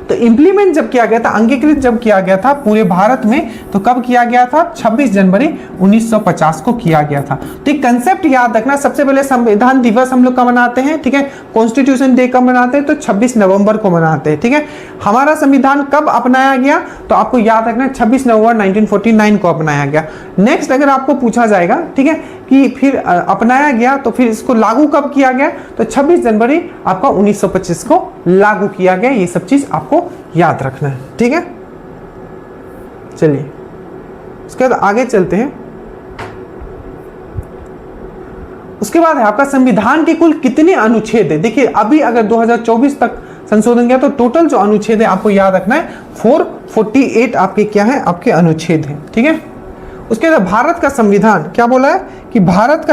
तो इंप्लीमेंट जब किया गया था, अंगीकृत जब किया गया था पूरे भारत में, तो कब किया गया था, 26 जनवरी 1950 को किया गया था। तो एक कंसेप्ट याद रखना, सबसे पहले संविधान दिवस हम लोग कब मनाते हैं, ठीक है, कॉन्स्टिट्यूशन डे कब मनाते हैं, तो 26 नवंबर को मनाते हैं, ठीक है। हमारा संविधान कब अपनाया गया, तो आपको याद रखना 26 नवंबर 1949 को अपनाया गया। नेक्स्ट अगर आपको पूछा जाएगा, ठीक है, कि फिर अपनाया गया तो फिर इसको लागू कब किया गया, तो 26 जनवरी आपका 1925 को लागू किया गया। ये सब चीज आपको याद रखना है, ठीक है। चलिए उसके बाद आगे चलते हैं। उसके बाद है आपका संविधान के कुल कितने अनुच्छेद है। देखिए अभी अगर 2024 तक संशोधन किया तो टोटल जो अनुच्छेद है आपको याद रखना है 448 आपके क्या है, आपके अनुच्छेद है, ठीक है। उसके बाद भारत का संविधान क्या बोला है कि भारत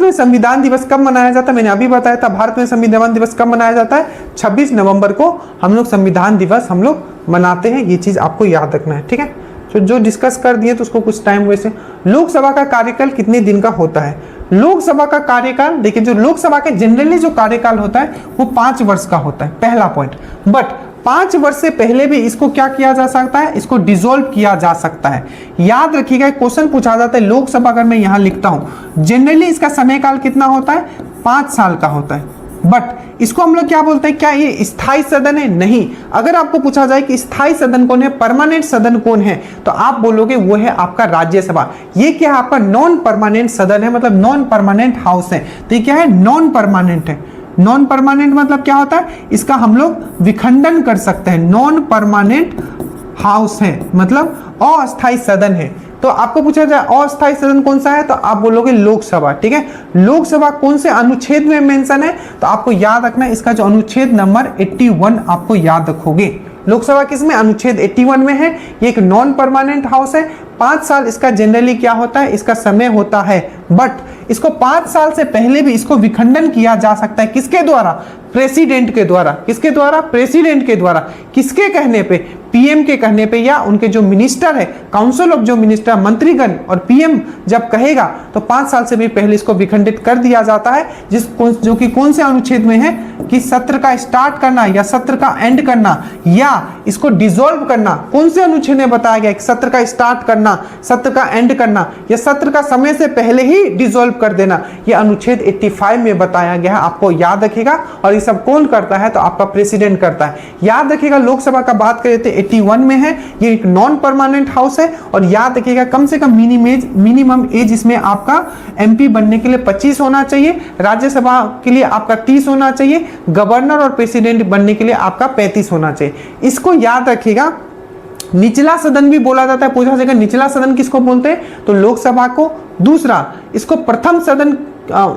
में संविधान दिवस कब मनाया जाता है, मैंने अभी बताया था। भारत में संविधान दिवस कब मनाया जाता है, 26 नवंबर को हम लोग संविधान दिवस हम लोग मनाते हैं। ये चीज आपको याद रखना है, ठीक है। तो जो डिस्कस कर दिए तो उसको कुछ टाइम वैसे। लोकसभा का कार्यकाल कितने दिन का होता है, लोकसभा का कार्यकाल, देखिए जो लोकसभा के जनरली जो कार्यकाल होता है वो 5 वर्ष का होता है, पहला पॉइंट। बट 5 वर्ष से पहले भी इसको क्या किया जा सकता है, इसको डिसॉल्व किया जा सकता है। याद रखिएगा क्वेश्चन पूछा जाता है लोकसभा, अगर मैं यहां लिखता हूं जनरली इसका समय काल कितना होता है, 5 साल का होता है। बट इसको हम लोग क्या बोलते हैं, क्या ये स्थायी सदन है, नहीं। अगर आपको पूछा जाए कि स्थायी सदन कौन है, परमानेंट सदन कौन है, तो आप बोलोगे वो है आपका राज्यसभा। ये क्या है, आपका नॉन परमानेंट सदन है, मतलब नॉन परमानेंट हाउस है। तो ये क्या है, नॉन परमानेंट है। नॉन परमानेंट मतलब क्या होता है, इसका हम लोग विखंडन कर सकते हैं। नॉन परमानेंट हाउस है मतलब अस्थायी सदन है। तो आपको पूछा जाए अस्थायी सदन कौन सा है, तो आप बोलोगे लोकसभा, ठीक है। लोकसभा कौन से अनुच्छेद में मेंशन है, तो आपको याद रखना है इसका जो अनुच्छेद नंबर 81 आपको याद रखोगे। लोकसभा किसमें, अनुच्छेद 81 में है। ये एक नॉन परमानेंट हाउस है। 5 साल इसका जनरली क्या होता है, इसका समय होता है। बट इसको 5 साल से पहले भी इसको विखंडन किया जा सकता है, किसके द्वारा, प्रेसिडेंट के द्वारा। किसके द्वारा, प्रेसिडेंट के द्वारा। किसके कहने पे, पीएम के कहने पे, या उनके जो मिनिस्टर है, काउंसिल ऑफ जो मिनिस्टर, मंत्रीगण, और पीएम जब कहेगा तो 5 साल से भी पहले इसको विखंडित कर दिया जाता है। जो कि कौन से अनुच्छेद में है, कि सत्र का स्टार्ट करना या सत्र का एंड करना या इसको डिसॉल्व करना। कौन से अनुच्छेद में बताया गया कि सत्र का स्टार्ट करना, सत्र का एंड करना, या सत्र का समय से पहले ही डिसॉल्व कर देना, ये अनुच्छेद 85 में बताया गया है। आपको याद रखिएगा। और ये सब कौन करता है, तो आपका प्रेसिडेंट करता है। याद रखिएगा लोकसभा का बात करें तो 81 में है, ये एक नॉन परमानेंट हाउस है। और याद रखिएगा कम से कम मिनिमम एज इसमें आपका एमपी बनने के लिए 25 होना चाहिए, राज्यसभा के लिए आपका 30 होना चाहिए, गवर्नर और प्रेसिडेंट बनने के लिए आपका 35 होना चाहिए। इसको याद रखिएगा। निचला सदन भी बोला जाता है, पूछा जाएगा निचला सदन किसको बोलते हैं, तो लोकसभा को। दूसरा इसको प्रथम सदन,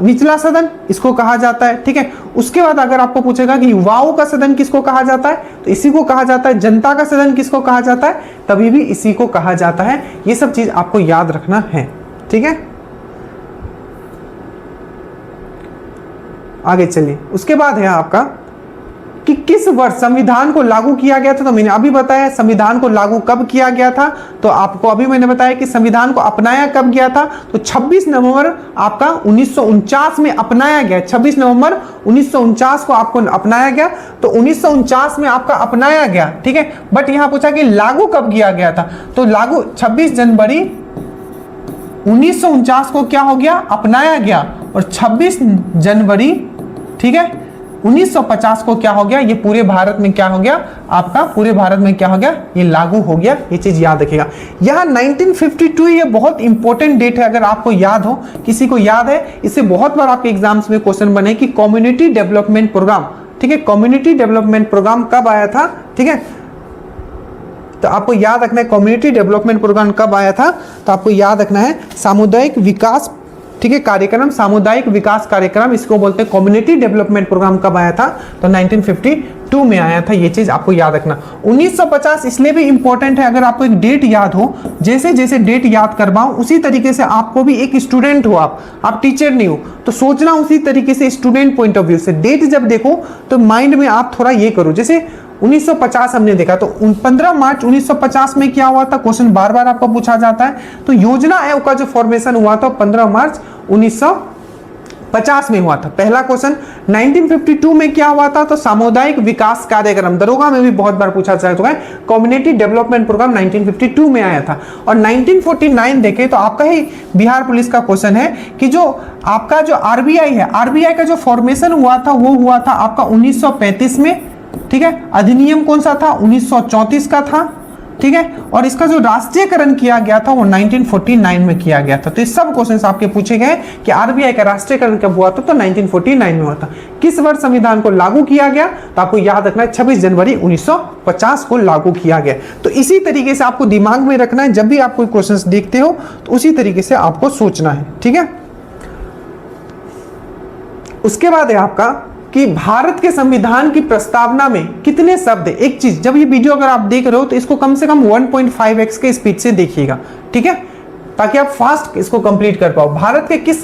निचला सदन इसको कहा जाता है, ठीक है। उसके बाद अगर आपको पूछेगा कि युवाओं का सदन किसको कहा जाता है, तो इसी को कहा जाता है। जनता का सदन किसको कहा जाता है, तभी भी इसी को कहा जाता है। ये सब चीज आपको याद रखना है, ठीक है। आगे चलिए। उसके बाद है आपका कि किस वर्ष संविधान को लागू किया गया था, तो मैंने अभी बताया संविधान को लागू कब किया गया था। तो आपको अभी मैंने बताया कि संविधान को अपनाया कब गया था, तो 26 नवंबर आपका 1949 में अपनाया गया। 26 नवंबर 1949 को आपको अपनाया गया। तो 1949 में आपका अपनाया गया, ठीक है। बट यहां पूछा कि लागू कब किया गया था, तो लागू 26 जनवरी 1949 को क्या हो गया, अपनाया गया। और 26 जनवरी, ठीक है, 1950 को क्या हो गया, ये पूरे भारत में क्या हो गया, आपका पूरे भारत में क्या हो गया, ये लागू हो गया। ये चीज याद रखिएगा। यहाँ 1952 ये बहुत इंपॉर्टेंट डेट है, अगर आपको याद हो, किसी को याद है, इससे बहुत बार आपके एग्जाम्स में क्वेश्चन बने कि कम्युनिटी डेवलपमेंट प्रोग्राम, ठीक है, कम्युनिटी डेवलपमेंट प्रोग्राम कब आया था, ठीक है, तो आपको याद रखना है कम्युनिटी डेवलपमेंट प्रोग्राम कब आया था, तो आपको याद रखना है सामुदायिक विकास, ठीक है, कार्यक्रम, सामुदायिक विकास कार्यक्रम, इसको बोलते हैं कम्युनिटी डेवलपमेंट प्रोग्राम कब आया था, तो 1952 में आया था। ये चीज आपको याद रखना। 1950 इसलिए भी इंपॉर्टेंट है, अगर आपको एक डेट याद हो, जैसे जैसे डेट याद करवाऊं उसी तरीके से आपको भी, एक स्टूडेंट हो आप टीचर नहीं हो, तो सोचना उसी तरीके से स्टूडेंट पॉइंट ऑफ व्यू से। डेट जब देखो तो माइंड में आप थोड़ा ये करो, जैसे 1950 हमने देखा, तो 15 मार्च 1950 में क्या हुआ था, क्वेश्चन बार बार आपको पूछा जाता है। तो योजना आयोग का जो फॉर्मेशन हुआ था 15 मार्च 1950 में हुआ था। पहला क्वेश्चन 1952 में क्या हुआ था, तो सामुदायिक विकास कार्यक्रम, दरोगा में भी बहुत बार पूछा जा चुका है, कम्युनिटी डेवलपमेंट प्रोग्राम 1952 में आया था। और 1949 देखें तो आपका ही बिहार पुलिस का क्वेश्चन है कि जो आपका जो आरबीआई है, आरबीआई का जो फॉर्मेशन हुआ था वो हुआ था आपका 1935 में, ठीक है, अधिनियम कौन सा था, 1934 का था, ठीक है, और इसका जो राष्ट्रीयकरण किया गया था वो 1949 में किया गया था। तो ये सब क्वेश्चंस आपके पूछे गए कि आरबीआई का राष्ट्रीयकरण कब हुआ था, तो 1949 में हुआ था। किस वर्ष संविधान को लागू किया गया, तो आपको याद रखना है 26 जनवरी 1950 को लागू किया गया। तो इसी तरीके से आपको दिमाग में रखना है, जब भी आप कोई क्वेश्चंस देखते हो तो उसी तरीके से आपको सोचना है, ठीक है। उसके बाद है आपका कि भारत के संविधान की प्रस्तावना में कितने शब्द है। एक चीज, जब ये वीडियो अगर आप देख रहे हो तो इसको कम से कम 1.5x के स्पीड से देखिएगा, ठीक है, ताकि आप फास्ट इसको कंप्लीट कर पाओ। भारत के किस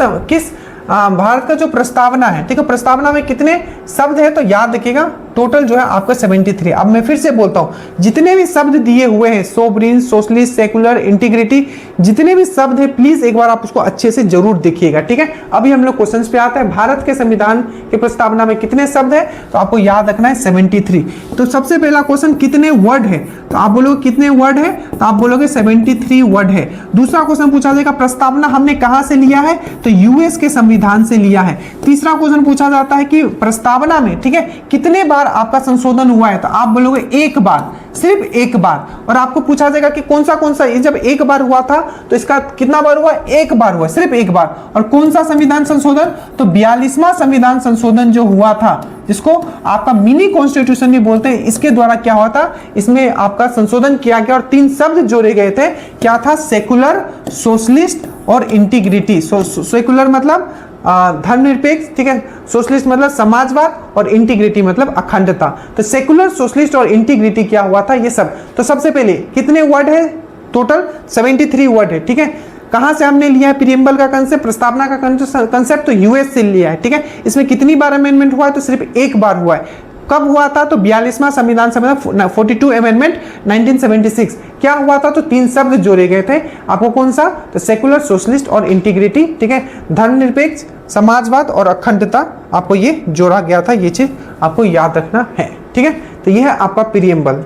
भारत का जो प्रस्तावना है, ठीक है, प्रस्तावना में कितने शब्द है, तो याद रखिएगा टोटल जो है आपका 73। अब मैं फिर से बोलता हूं, जितने भी शब्द दिए हुए हैं, सोवरिन, सोशलिस्ट, सेकुलर, इंटीग्रिटी, जितने भी शब्द है प्लीज एक बार आप उसको अच्छे से जरूर देखिएगा, ठीक है। अभी हम लोग क्वेश्चंस पे आते हैं। भारत के संविधान के प्रस्तावना में कितने शब्द है, तो आपको याद रखना है 73। तो सबसे पहला क्वेश्चन कितने वर्ड है, तो आप बोलोगे कितने वर्ड है, तो आप बोलोगे 73 वर्ड है। दूसरा क्वेश्चन पूछा जाएगा प्रस्तावना हमने कहां से लिया है, तो यूएस के संविधान से लिया है। तीसरा क्वेश्चन पूछा जाता है कि प्रस्तावना में, ठीक है, कितने बार आपका संशोधन हुआ है, तो आप बोलोगे एक बार, सिर्फ एक बार। और आपको पूछा जाएगा कि कौन सा ये जब एक बार हुआ था तो इसका कितना बार हुआ, एक बार हुआ, सिर्फ एक बार। और कौन सा संविधान संशोधन, तो 42वां संविधान संशोधन जो हुआ था, जिसको आपका मिनी कॉन्स्टिट्यूशन भी बोलते हैं, इसके द्वारा क्या हुआ था, इसमें आपका संशोधन किया गया और 3 शब्द जोड़े गए थे। क्या था, सेकुलर, सोशलिस्ट और इंटीग्रिटी। सेकुलर मतलब धर्मनिरपेक्ष, ठीक है, सोशलिस्ट मतलब समाजवाद और इंटीग्रिटी मतलब अखंडता। तो सेकुलर, सोशलिस्ट और इंटीग्रिटी क्या हुआ था, ये सब। तो सबसे पहले कितने वर्ड है, टोटल 73 वर्ड है, ठीक है। कहां से हमने लिया है प्रीएम्बल का कंसेप्ट, प्रस्तावना का कंसेप्ट, तो यूएस से लिया है, ठीक है। इसमें कितनी बार अमेंडमेंट हुआ है, तो सिर्फ एक बार हुआ है। कब हुआ था, तो 42वां संविधान सभा 42 अमेंडमेंट 1976। क्या हुआ था, तो 3 शब्द जोड़े गए थे। आपको कौन सा, तो सेकुलर, सोशलिस्ट और इंटीग्रिटी, ठीक है, धर्मनिरपेक्ष, समाजवाद और अखंडता, आपको ये जोड़ा गया था। ये चीज आपको याद रखना है, ठीक है। तो ये है आपका प्रीएम्बल।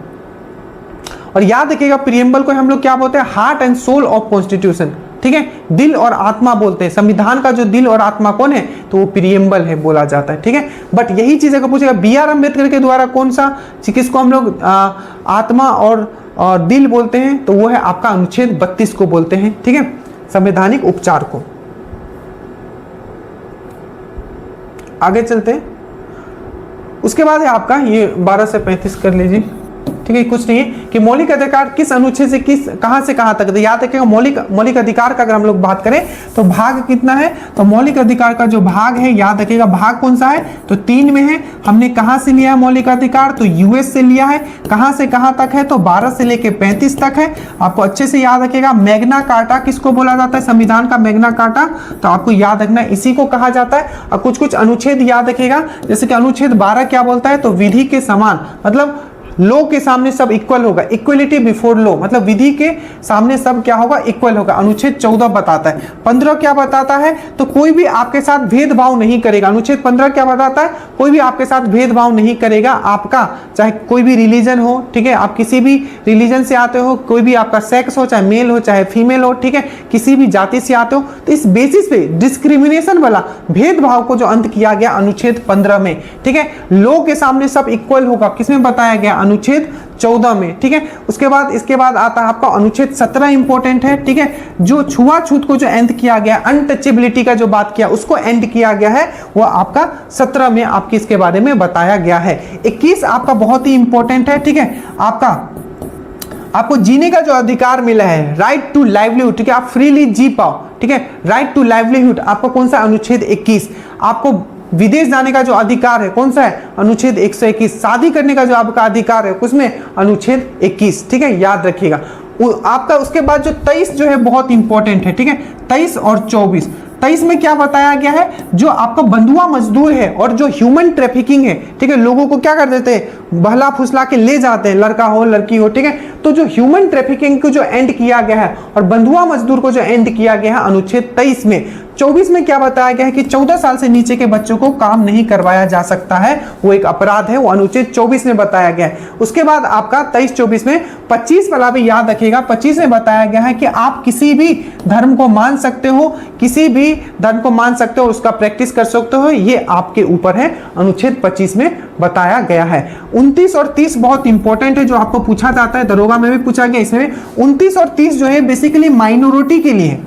और याद रखिएगा प्रीएम्बल को हम लोग क्या बोलते हैं, heart and soul of constitution, ठीक है, दिल और आत्मा बोलते हैं। संविधान का जो दिल और आत्मा कौन है, तो वो प्रीएम्बल है बोला जाता है, ठीक है। बट यही चीज अगर पूछेगा बी.आर. अम्बेडकर के द्वारा कौन सा, किसको हम लोग आत्मा और दिल बोलते हैं, तो वो है आपका अनुच्छेद 32 को बोलते हैं, ठीक है, संवैधानिक उपचार को। आगे चलते हैं। उसके बाद है आपका ये 12 से 35 कर लीजिए, ठीक है, कुछ नहीं है कि मौलिक अधिकार किस अनुच्छेद से कहां से कहां तक। याद रखिएगा मौलिक अधिकार का अगर हम लोग बात करें तो भाग कितना है, तो मौलिक अधिकार का जो भाग है, याद रखिएगा भाग कौन सा है, तो 3 में है। हमने कहां से लिया है मौलिक अधिकार, तो यूएस से लिया है। कहां से कहां तक है, तो 12 से लेके 35 तक है। आपको अच्छे से याद रखिएगा। मैग्ना कार्टा किसको बोला जाता है, संविधान का मैग्ना कार्टा, तो आपको याद रखना है इसी को कहा जाता है। और कुछ अनुच्छेद याद रखिएगा, जैसे कि अनुच्छेद 12 क्या बोलता है, तो विधि के समान, मतलब लॉ के सामने सब इक्वल होगा, इक्वलिटी बिफोर लॉ, मतलब विधि के सामने सब क्या होगा, इक्वल होगा, अनुच्छेद 14 बताता है। 15 क्या बताता है, तो कोई भी आपके साथ भेदभाव नहीं करेगा। अनुच्छेद 15 क्या बताता है, कोई भी आपके साथ भेदभाव नहीं करेगा, आपका चाहे कोई भी रिलीजन हो, ठीक है, आप किसी भी रिलीजन से आते हो, कोई भी आपका सेक्स हो, चाहे मेल हो चाहे फीमेल हो, ठीक है, किसी भी जाति से आते हो, तो इस बेसिस पे डिस्क्रिमिनेशन वाला भेदभाव को जो अंत किया गया अनुच्छेद 15 में, ठीक है। लॉ के सामने सब इक्वल होगा, किसमें बताया गया, अनुच्छेद 14 में, ठीक है। उसके बाद इसके बाद आता है आपका अनुच्छेद 17 इंपॉर्टेंट है, ठीक है, जो छुआछूत को जो एंड किया गया, अनटचेबिलिटी का जो बात किया उसको एंड किया गया है, वो आपका 17 में आपकी इसके बारे में बताया गया है। 21 आपका बहुत ही इंपॉर्टेंट है, ठीक है, आपको जीने का जो अधिकार मिला है, राइट टू लाइवलीहुड, ठीक है, आप फ्रीली जी पाओ, ठीक है, राइट टू लाइवलीहुड आपका कौन सा, अनुच्छेद 21। आपको विदेश जाने का जो अधिकार है कौन सा है, अनुच्छेद 121। शादी करने का जो आपका अधिकार है उसमें अनुच्छेद 21, ठीक है, याद रखिएगा। आपका उसके बाद जो 23 जो है बहुत इंपॉर्टेंट है, ठीक है, 23 और 24। 23 में क्या बताया गया है, जो आपका बंधुआ मजदूर है और जो ह्यूमन ट्रैफिकिंग है, ठीक है, लोगों को क्या कर देते हैं, बहला फुसला के ले जाते हैं, लड़का हो लड़की हो, ठीक है, तो जो ह्यूमन ट्रैफिकिंग को जो एंड किया गया है और बंधुआ मजदूर को जो एंड किया गया है अनुच्छेद 23 में। 24 में क्या बताया गया है कि 14 साल से नीचे के बच्चों को काम नहीं करवाया जा सकता है, वो एक अपराध है, वो अनुच्छेद 24 में बताया गया है। उसके बाद आपका 23-24 में 25 वाला भी याद रखिएगा, 25 में बताया गया है कि आप किसी भी धर्म को मान सकते हो, किसी भी धर्म को मान सकते हो, उसका प्रैक्टिस कर सकते हो, ये आपके ऊपर है, अनुच्छेद 25 में बताया गया है। 29 और 30 बहुत इंपॉर्टेंट है, जो आपको पूछा जाता है, दरोगा में भी पूछा गया। इसमें 29 और 30 जो है बेसिकली माइनॉरिटी के लिए,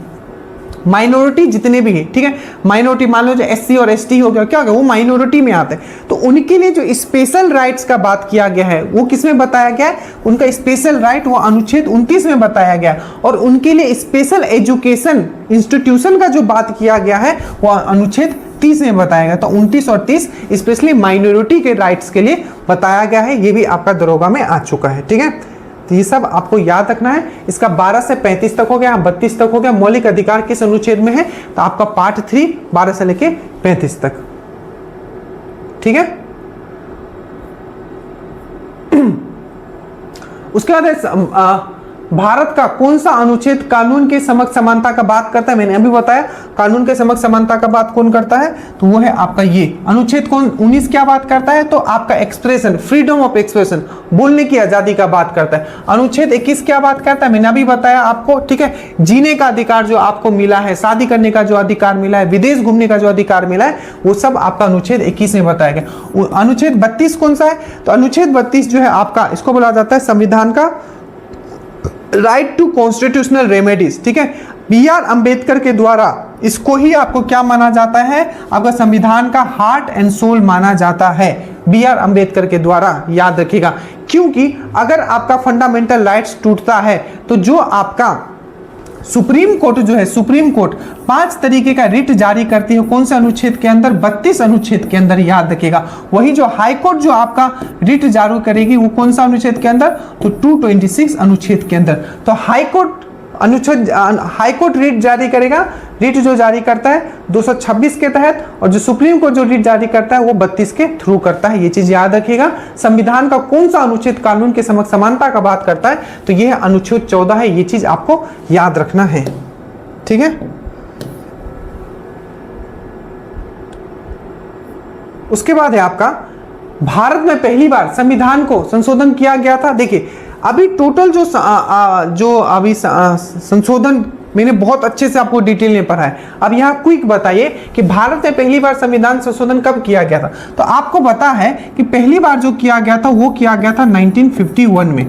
माइनॉरिटी जितने भी हैं, ठीक है, माइनॉरिटी मान लो जो एससी और एसटी हो गया, क्या हो गया, वो माइनॉरिटी में आते हैं, तो उनके लिए जो स्पेशल राइट्स का बात किया गया है वो किसमें बताया गया है, उनका स्पेशल राइट वो अनुच्छेद 29 में बताया गया। और उनके लिए स्पेशल एजुकेशन इंस्टीट्यूशन का जो बात किया गया है वो अनुच्छेद 30 में बताया गया। तो 29 और 30 स्पेशली माइनॉरिटी के राइट्स के लिए बताया गया है, ये भी आपका दरोगा में आ चुका है, ठीक है। तो ये सब आपको याद रखना है। इसका 12 से 35 तक हो गया, 32 तक हो गया। मौलिक अधिकार किस अनुच्छेद में है, तो आपका पार्ट 3 12 से लेके 35 तक, ठीक है। उसके बाद भारत का कौन सा अनुच्छेद कानून के समक्ष समानता का बात करता है, मैंने अभी बताया कानून के समक्ष समानता का बात कौन करता है, तो वो है आपका ये अनुच्छेद कौन 19 क्या बात करता है, तो आपका एक्सप्रेशन, फ्रीडम ऑफ एक्सप्रेशन, बोलने की आजादी का बात करता है। अनुच्छेद 21 क्या बात करता है, मैंने अभी बताया आपको, ठीक है, जीने का अधिकार जो आपको मिला है, शादी करने का जो अधिकार मिला है, विदेश घूमने का जो अधिकार मिला है, वो सब आपका अनुच्छेद 21 में बताया गया। अनुच्छेद 32 कौन सा है, तो अनुच्छेद 32 जो है आपका, इसको बोला जाता है संविधान का राइट टू कॉन्स्टिट्यूशनल रेमेडीज, ठीक है, बी.आर. अंबेडकर के द्वारा इसको ही आपको क्या माना जाता है, आपका संविधान का हार्ट एंड सोल माना जाता है, बी.आर. अंबेडकर के द्वारा, याद रखिएगा। क्योंकि अगर आपका फंडामेंटल राइट्स टूटता है तो जो आपका सुप्रीम कोर्ट जो है, सुप्रीम कोर्ट 5 तरीके का रिट जारी करती है, कौन से अनुच्छेद के अंदर, 32 अनुच्छेद के अंदर, याद रखिएगा। वही जो हाई कोर्ट जो आपका रिट जारी करेगी वो कौन सा अनुच्छेद के अंदर, तो 226 अनुच्छेद के अंदर। तो हाई कोर्ट अनुच्छेद, हाई कोर्ट रिट जारी करेगा, रिट जो जारी करता है 226 के तहत, और जो सुप्रीम कोर्ट जो रिट जारी करता है वो 32 के थ्रू करता है, ये चीज याद रखिएगा। संविधान का कौन सा अनुच्छेद कानून के समक्ष समानता का बात करता है, तो ये अनुच्छेद 14 है, ये चीज आपको याद रखना है, ठीक है। उसके बाद है आपका भारत में पहली बार संविधान को संशोधन किया गया था। देखिए अभी टोटल जो अभी संशोधन मैंने बहुत अच्छे से आपको डिटेल में पढ़ा है। अब यहाँ क्विक बताइए कि भारत में पहली बार संविधान संशोधन कब किया गया था, तो आपको पता है कि पहली बार जो किया गया था वो किया गया था 1951 में।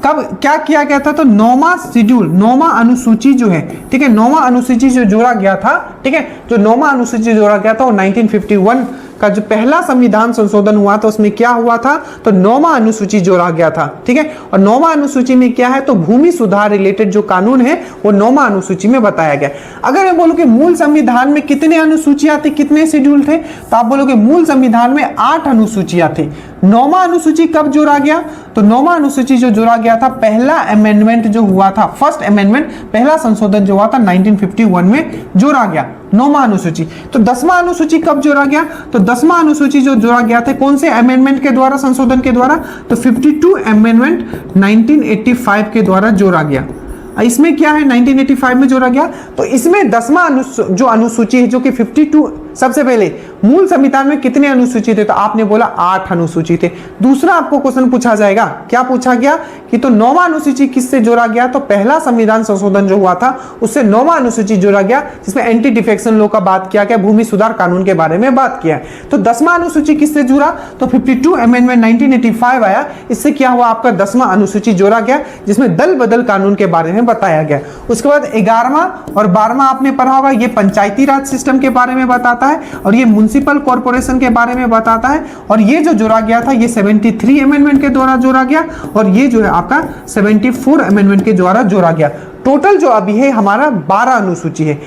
कब क्या किया गया था, तो 9वां शेड्यूल, 9वां अनुसूची जो है, ठीक है, 9वां अनुसूची जो जोड़ा गया था, ठीक है, जो 9वां अनुसूची जोड़ा गया था वो 1951 का जो पहला संविधान संशोधन हुआ था उसमें क्या हुआ था, तो 9वां अनुसूची जोड़ा गया था, ठीक है। और 9वां अनुसूची में क्या है, तो भूमि सुधार रिलेटेड जो कानून है वो 9वां अनुसूची में बताया गया। अगर मैं बोलूं कि मूल संविधान में कितने अनुसूचियां थी, कितने शेड्यूल थे, तो आप बोलोगे मूल संविधान में 8 अनुसूचियां थी। 9वां अनुसूची कब जोड़ा गया, तो 9वां अनुसूची जो जोड़ा गया था, पहला अमेंडमेंट जो हुआ था, फर्स्ट अमेंडमेंट, पहला संशोधन जो हुआ था 1951 में जोड़ा गया 9वां अनुसूची। तो 10वां अनुसूची कब जोड़ा गया, तो 10वां अनुसूची जो जोड़ा गया था कौन से अमेंडमेंट के द्वारा, संशोधन के द्वारा, तो 52 अमेंडमेंट 1985 के द्वारा जोड़ा गया। इसमें क्या है 1985 में जोड़ा गया, तो इसमें 10वां जो अनुसूची है जो कि 52, सबसे पहले मूल संविधान में कितने अनुसूची थे, तो आपने बोला 8 अनुसूची थे। दूसरा आपको क्वेश्चन पूछा जाएगा, क्या पूछा गया कि तो 9वां अनुसूची किससे जोड़ा गया, तो पहला संविधान संशोधन जो हुआ था उससे 9वां अनुसूची जोड़ा गया जिसमें एंटी डिफेक्शन लॉ का बात किया गया, भूमि सुधार कानून के बारे में बात किया है। तो 10वां अनुसूची किससे जुड़ा, तो 52 अमेंडमेंट 1985 आया, इससे क्या हुआ आपका 10वां अनुसूची जोड़ा गया जिसमें दल बदल कानून के बारे में बताया गया। उसके बाद 11वां और 12वां आपने पढ़ा होगा, ये पंचायती राज सिस्टम के बारे में बताता है और ये म्युनिसिपल कॉर्पोरेशन के बारे में बताता है। और ये जो जोड़ा गया था ये 73 अमेंडमेंट के द्वारा जोड़ा गया और ये जो है आपका 74 अमेंडमेंट के द्वारा जोड़ा गया। टोटल जो अभी है हमारा 12 अनुसूची है।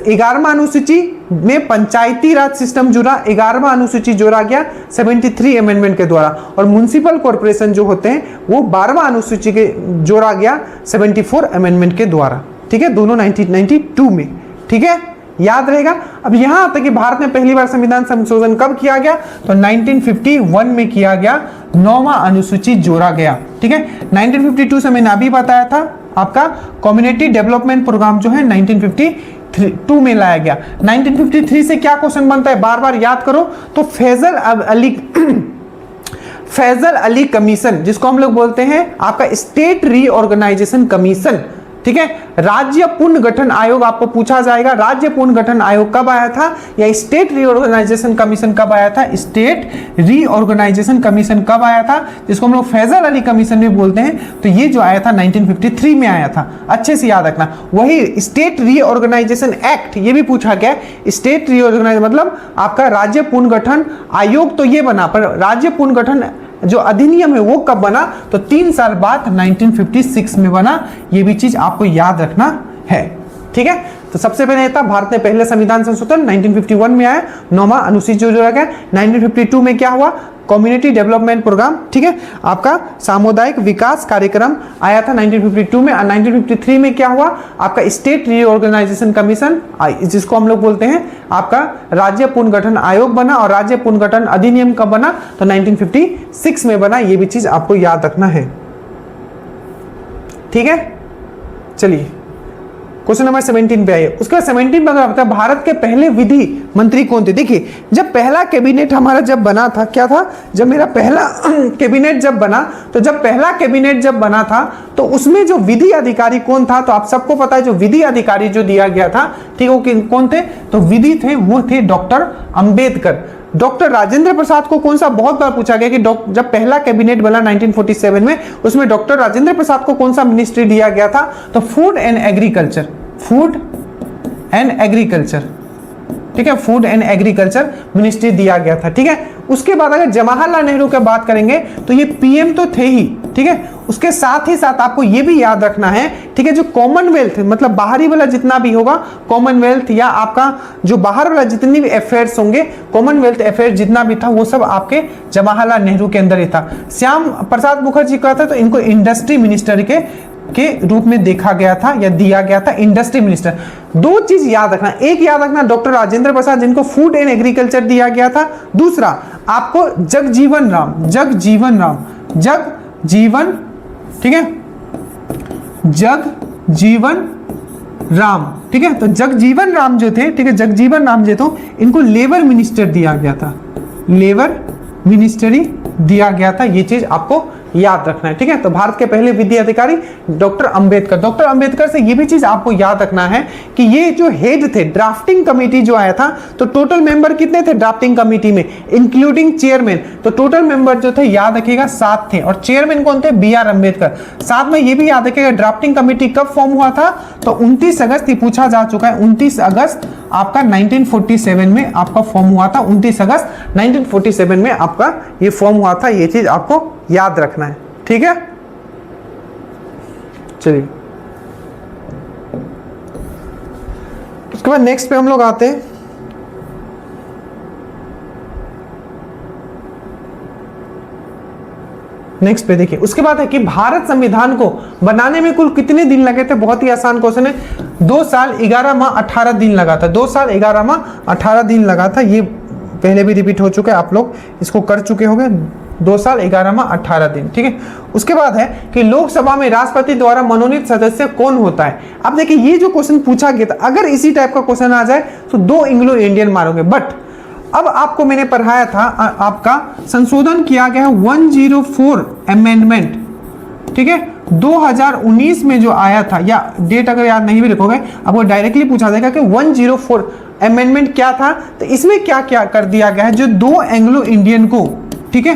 11वां अनुसूची में पंचायती राज सिस्टम जुड़ा, 11वां अनुसूची जोड़ा गया 73 अमेंडमेंट के द्वारा, और म्युनिसिपल कॉर्पोरेशन जो होते हैं वो 12वां अनुसूची के जोड़ा गया 74 अमेंडमेंट के द्वारा। ठीक है, दोनों 1992 में। ठीक है, याद रहेगा। अब यहां तक कि भारत में पहली बार संविधान संशोधन कब किया गया, तो 1951 में किया गया, 9वां अनुसूची जोड़ा गया। ठीक है, 1952 से मैंने अभी बताया था आपका कम्युनिटी डेवलपमेंट प्रोग्राम जो है 1952 में लाया गया। 1953 से क्या क्वेश्चन बनता है, बार बार याद करो, तो फैजल अली कमीशन, जिसको हम लोग बोलते हैं आपका स्टेट रीऑर्गेनाइजेशन कमीशन। ठीक है, राज्य पुनर्गठन आयोग आपको पूछा जाएगा, राज्य पुनर्गठन आयोग कब आया था या स्टेट रीऑर्गेनाइजेशन कमीशन कब आया था, स्टेट रीऑर्गेनाइजेशन कमीशन कब आया था, जिसको हम लोग फैजल अली कमीशन भी बोलते हैं। तो ये जो आया था 1953 में आया था, अच्छे से याद रखना। वही स्टेट रीऑर्गेनाइजेशन एक्ट ये भी पूछा गया, स्टेट रीऑर्गेनाइजेशन मतलब आपका राज्य पुनर्गठन आयोग तो ये बना, पर राज्य पुनर्गठन जो अधिनियम है वो कब बना, तो 3 साल बाद 1956 में बना। ये भी चीज आपको याद रखना है। ठीक है, तो सबसे पहले था भारत में पहले संविधान संशोधन 1951 में आया, 9वां अनुसूची जोड़ा गया। 1952 में क्या हुआ, कम्युनिटी डेवलपमेंट प्रोग्राम। ठीक है, आपका सामुदायिक विकास कार्यक्रम आया था 1952 में। 1953 में क्या हुआ, आपका स्टेट रीऑर्गेनाइजेशन कमीशन, जिसको हम लोग बोलते हैं आपका राज्य पुनर्गठन आयोग बना, और राज्य पुनर्गठन अधिनियम कब बना, तो 1956 में बना। ये भी चीज आपको याद रखना है। ठीक है, चलिए क्वेश्चन नंबर 17 पे आइए। उसके बाद 17 में अगर बताया भारत के पहले विधि मंत्री कौन थे। देखिए, जब पहला कैबिनेट हमारा जब बना था, क्या था, जब मेरा पहला कैबिनेट जब बना, तो जब पहला कैबिनेट जब बना था तो उसमें जो विधि अधिकारी कौन था, तो आप सबको पता है जो विधि अधिकारी जो दिया गया था, ठीक है, कौन थे, तो विधि थे वो थे डॉक्टर अंबेडकर। डॉक्टर राजेंद्र प्रसाद को कौन सा, बहुत बार पूछा गया कि जब पहला कैबिनेट बना 1947 में, उसमें डॉक्टर राजेंद्र प्रसाद को कौन सा मिनिस्ट्री दिया गया था, तो food and agriculture, food and agriculture. ठीक है, फूड एंड एग्रीकल्चर मिनिस्ट्री दिया गया था। ठीक है, उसके बाद अगर जवाहरलाल नेहरू की बात करेंगे तो ये पीएम तो थे ही। ठीक है, उसके साथ ही साथ आपको ये भी याद रखना है, ठीक है, जो कॉमनवेल्थ मतलब बाहरी वाला जितना भी होगा, कॉमनवेल्थ या आपका जो बाहर वाला जितनी भी अफेयर्स होंगे, कॉमनवेल्थ अफेयर्स जितना भी था वो सब आपके जवाहरलाल नेहरू के अंदर ही था। श्याम प्रसाद मुखर्जी का था तो इनको इंडस्ट्री मिनिस्टर के रूप में देखा गया था या दिया गया था, इंडस्ट्री मिनिस्टर। दो चीज याद रखना, एक याद रखना डॉक्टर राजेंद्र प्रसाद जिनको फूड एंड एग्रीकल्चर दिया गया था, दूसरा आपको जगजीवन राम, ठीक है, जगजीवन राम। ठीक है, तो जगजीवन राम जो थे, ठीक है, जगजीवन राम जो थे, इनको लेबर मिनिस्टर दिया गया था, लेबर मिनिस्ट्री दिया गया था। ये चीज आपको याद रखना है। ठीक है, तो भारत के पहले विधि अधिकारी डॉक्टर अंबेडकर। डॉक्टर अंबेडकर से ये भी चीज आपको याद रखना है कि ये जो हेड थे, ड्राफ्टिंग कमेटी जो आया था, तो टोटल मेंबर कितने थे ड्राफ्टिंग कमेटी में, इंक्लूडिंग चेयरमैन, तो टोटल मेंबर जो थे याद रखिएगा 7 थे, और चेयरमैन कौन थे, बी आर अम्बेडकर। साथ में ये भी याद रखिएगा ड्राफ्टिंग कमेटी कब फॉर्म हुआ था, तो 29 अगस्त, ये पूछा जा चुका है, 29 अगस्त आपका 1947 में आपका फॉर्म हुआ था, 29 अगस्त 1947 में आपका ये फॉर्म हुआ था। ये चीज आपको याद रखना है। ठीक है, चलिए उसके बाद नेक्स्ट पे हम लोग आते हैं। नेक्स्ट पे देखिए, उसके बाद है कि भारत संविधान को बनाने में कुल कितने दिन लगे थे। बहुत ही आसान क्वेश्चन है। 2 साल 11 माह 18 दिन लगा था, 2 साल 11 माह 18 दिन लगा था। ये पहले भी रिपीट हो चुका है, आप लोग इसको कर चुके होंगे, 2 साल 11 माह 18 दिन, ठीक है। उसके बाद है कि लोकसभा में राष्ट्रपति द्वारा मनोनीत सदस्य कौन होता है। अब देखिए ये जो क्वेश्चन पूछा गया था, अगर इसी टाइप का क्वेश्चन आ जाए तो 2 एंग्लो इंडियन मारोगे, बट अब आपको मैंने पढ़ाया था, आपका संशोधन किया गया है 104 अमेंडमेंट, ठीक है, 2019 में जो आया था, या डेट अगर याद नहीं भी रखोगे आपको डायरेक्टली पूछा जाएगा कि 104 अमेंडमेंट क्या था। तो इसमें क्या क्या कर दिया गया है, जो 2 एंग्लो इंडियन को, ठीक है,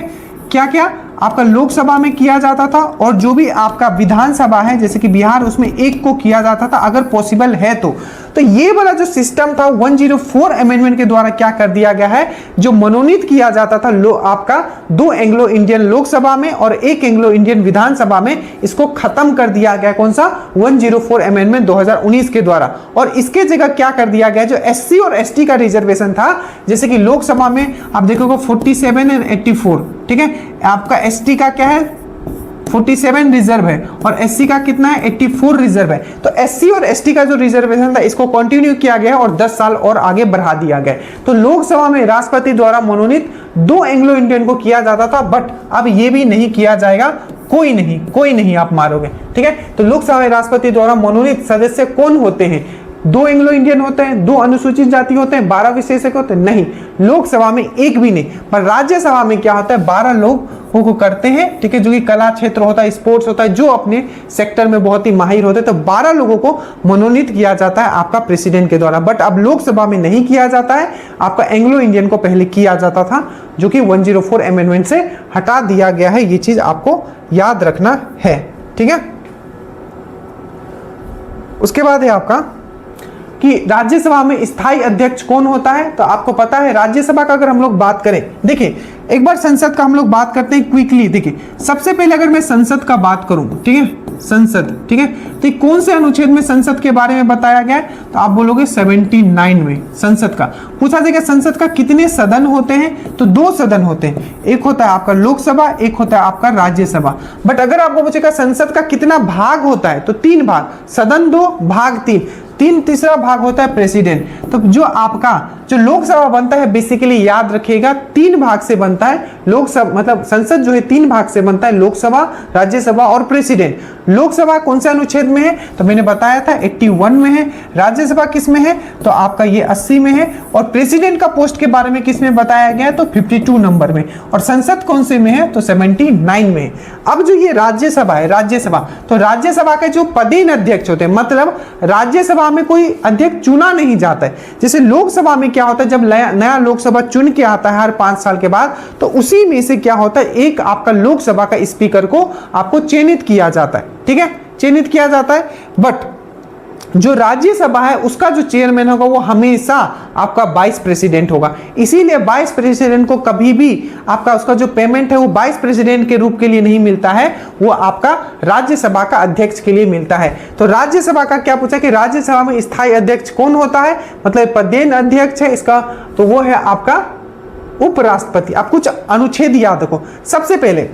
क्या क्या आपका लोकसभा में किया जाता था और जो भी आपका विधानसभा है जैसे कि बिहार, उसमें 1 को किया जाता था अगर पॉसिबल है तो ये वाला जो सिस्टम था 104 अमेंडमेंट के द्वारा क्या कर दिया गया है, जो मनोनीत किया जाता था आपका 2 एंग्लो इंडियन लोकसभा में और 1 एंग्लो इंडियन विधानसभा में, इसको खत्म कर दिया गया। कौन सा? 104 अमेंडमेंट 2019 के द्वारा। और इसके जगह क्या कर दिया गया, जो एससी और एसटी का रिजर्वेशन था, जैसे कि लोकसभा में आप देखोगे 47 और 84, ठीक है, आपका एसटी का क्या है 47 रिजर्व है और एससी का कितना है 84 रिजर्व है। तो एससी और एसटी का जो रिजर्वेशन था इसको कंटिन्यू किया गया और 10 साल और आगे बढ़ा दिया गया। तो लोकसभा में राष्ट्रपति द्वारा मनोनीत 2 एंग्लो इंडियन को किया जाता था, बट अब ये भी नहीं किया जाएगा। कोई नहीं आप मारोगे, ठीक है। तो लोकसभा में राष्ट्रपति द्वारा मनोनीत सदस्य कौन होते हैं? 2 एंग्लो इंडियन होते हैं, 2 अनुसूचित जाति होते हैं, 12 विशेषज्ञ होते हैं, नहीं, लोकसभा में एक भी नहीं। पर राज्यसभा में क्या होता है, 12 लोग को करते हैं, ठीक है, जो कि कला क्षेत्र होता है, स्पोर्ट्स होता है, जो अपने सेक्टर में बहुत ही माहिर होते हैं, तो 12 लोगों को मनोनीत किया जाता है आपका प्रेसिडेंट के द्वारा। बट अब लोकसभा में नहीं किया जाता है, आपका एंग्लो इंडियन को पहले किया जाता था, जो कि 104 अमेंडमेंट से हटा दिया गया है। ये चीज आपको याद रखना है, ठीक है। उसके बाद है आपका कि राज्यसभा में स्थायी अध्यक्ष कौन होता है। तो आपको पता है राज्यसभा का अगर हम लोग बात करें, देखिए एक बार संसद का हम लोग बात करते हैं क्विकली। देखिए सबसे पहले अगर मैं संसद का बात करूं, ठीक है, संसद, ठीक है, तो कौन से अनुच्छेद में संसद के बारे में बताया गया है, तो आप बोलोगे 79 में संसद का। पूछा जाएगा संसद का कितने सदन होते हैं, तो 2 सदन होते हैं, एक होता है आपका लोकसभा, एक होता है आपका राज्यसभा। बट अगर आपको पूछेगा संसद का कितना भाग होता है, तो 3 भाग, सदन 2 भाग 3, तीसरा भाग होता है प्रेसिडेंट। तो जो आपका जो लोकसभा बनता है बेसिकली याद रखिएगा 3 भाग से बनता है। लोकसभा मतलब संसद जो है 3 भाग से बनता है, लोकसभा, राज्यसभा और प्रेसिडेंट। लोकसभा कौन से अनुच्छेद में है, तो मैंने बताया था 81 में है। राज्यसभा किस में है, तो आपका ये 80 में है। और प्रेसिडेंट का पोस्ट के बारे में किस में बताया गया है, तो 52 नंबर में। और संसद कौन से में है, तो 79 में है। अब जो ये राज्यसभा है, राज्यसभा, तो राज्यसभा के जो पदेन अध्यक्ष होते हैं, मतलब राज्यसभा में कोई अध्यक्ष चुना नहीं जाता है। जैसे लोकसभा में क्या होता है, जब नया लोकसभा चुन के आता है हर 5 साल के बाद, तो उसी में से क्या होता है, एक आपका लोकसभा का स्पीकर को आपको चयनित किया जाता है, ठीक है, चयनित किया जाता है। बट जो राज्यसभा है उसका जो चेयरमैन होगा वो हमेशा आपका वाइस प्रेसिडेंट होगा। इसीलिए वाइस प्रेसिडेंट को कभी भी आपका उसका जो पेमेंट है वो वाइस प्रेसिडेंट के रूप के लिए नहीं मिलता है, वो आपका राज्यसभा का अध्यक्ष के लिए मिलता है। तो राज्यसभा का क्या पूछा कि राज्यसभा में स्थायी अध्यक्ष कौन होता है, मतलब पदेन अध्यक्ष है इसका, तो वो है आपका उपराष्ट्रपति। आप कुछ अनुच्छेद याद रखो। सबसे पहले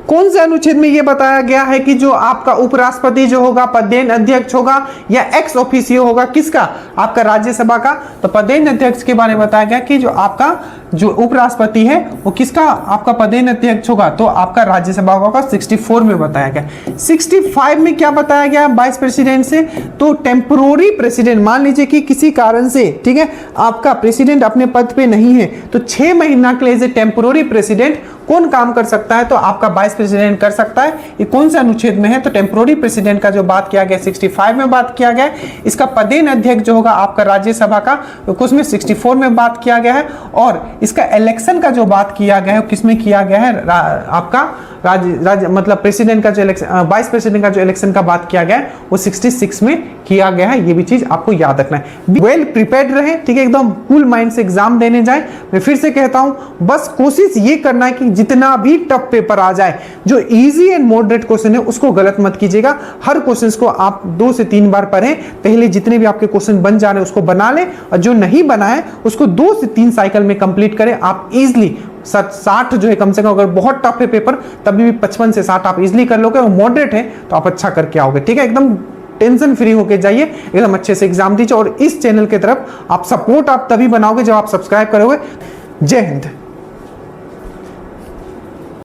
कौन से अनुच्छेद में यह बताया गया है कि जो आपका उपराष्ट्रपति जो होगा पदेन अध्यक्ष होगा या एक्स ऑफिसियो होगा, किसका, आपका राज्यसभा का। तो पदेन अध्यक्ष के बारे में बताया गया कि जो आपका जो उपराष्ट्रपति है वो किसका आपका पदेन अध्यक्ष होगा, तो आपका राज्यसभा होगा। 64 में बताया गया। 65 में क्या बताया गया वाइस प्रेसिडेंट से, तो टेम्पोररी प्रेसिडेंट, मान लीजिए कि किसी कारण से, ठीक है, आपका प्रेसिडेंट अपने पद पे नहीं है, तो 6 महीना के लिए एज ए टेम्पोररी प्रेसिडेंट कौन काम कर सकता है, तो आपका वाइस प्रेसिडेंट कर सकता है। ये कौन से अनुच्छेद में है, तो टेम्पोररी प्रेसिडेंट का जो बात किया गया 65 में बात किया गया। इसका पदेन अध्यक्ष जो होगा आपका राज्यसभा का, तो उसमें 64 में बात किया गया है। और इसका इलेक्शन का जो बात किया गया है किसमें किया गया है, आपका राज्य मतलब प्रेसिडेंट का जो इलेक्शन, वाइस प्रेसिडेंट का जो इलेक्शन का बात किया गया है वो 66 में किया गया है। ये भी चीज आपको याद रखना है। वेल प्रिपेयर्ड रहे, ठीक है, एकदम कूल माइंड से एग्जाम देने जाए। मैं फिर से कहता हूं, बस कोशिश ये करना है कि जितना भी टफ पेपर आ जाए, जो इजी एंड मॉडरेट क्वेश्चन है उसको गलत मत कीजिएगा। हर क्वेश्चन को आप 2 से 3 बार पढ़ें। पहले जितने भी आपके क्वेश्चन बन जा रहे हैं उसको बना लें, और जो नहीं बनाए उसको 2 से 3 साइकिल में कंप्लीट करें। आप इजिली 60 जो है कम से कम, अगर बहुत टफ है पेपर तभी भी 55 से 60 आप इजिली कर लोगे, और मॉडरेट है तो आप अच्छा करके आओगे, ठीक है। एकदम टेंशन फ्री होके जाइए, एकदम अच्छे से एग्जाम दीजिए। और इस चैनल की तरफ आप सपोर्ट आप तभी बनाओगे जब आप सब्सक्राइब करोगे। जय हिंद।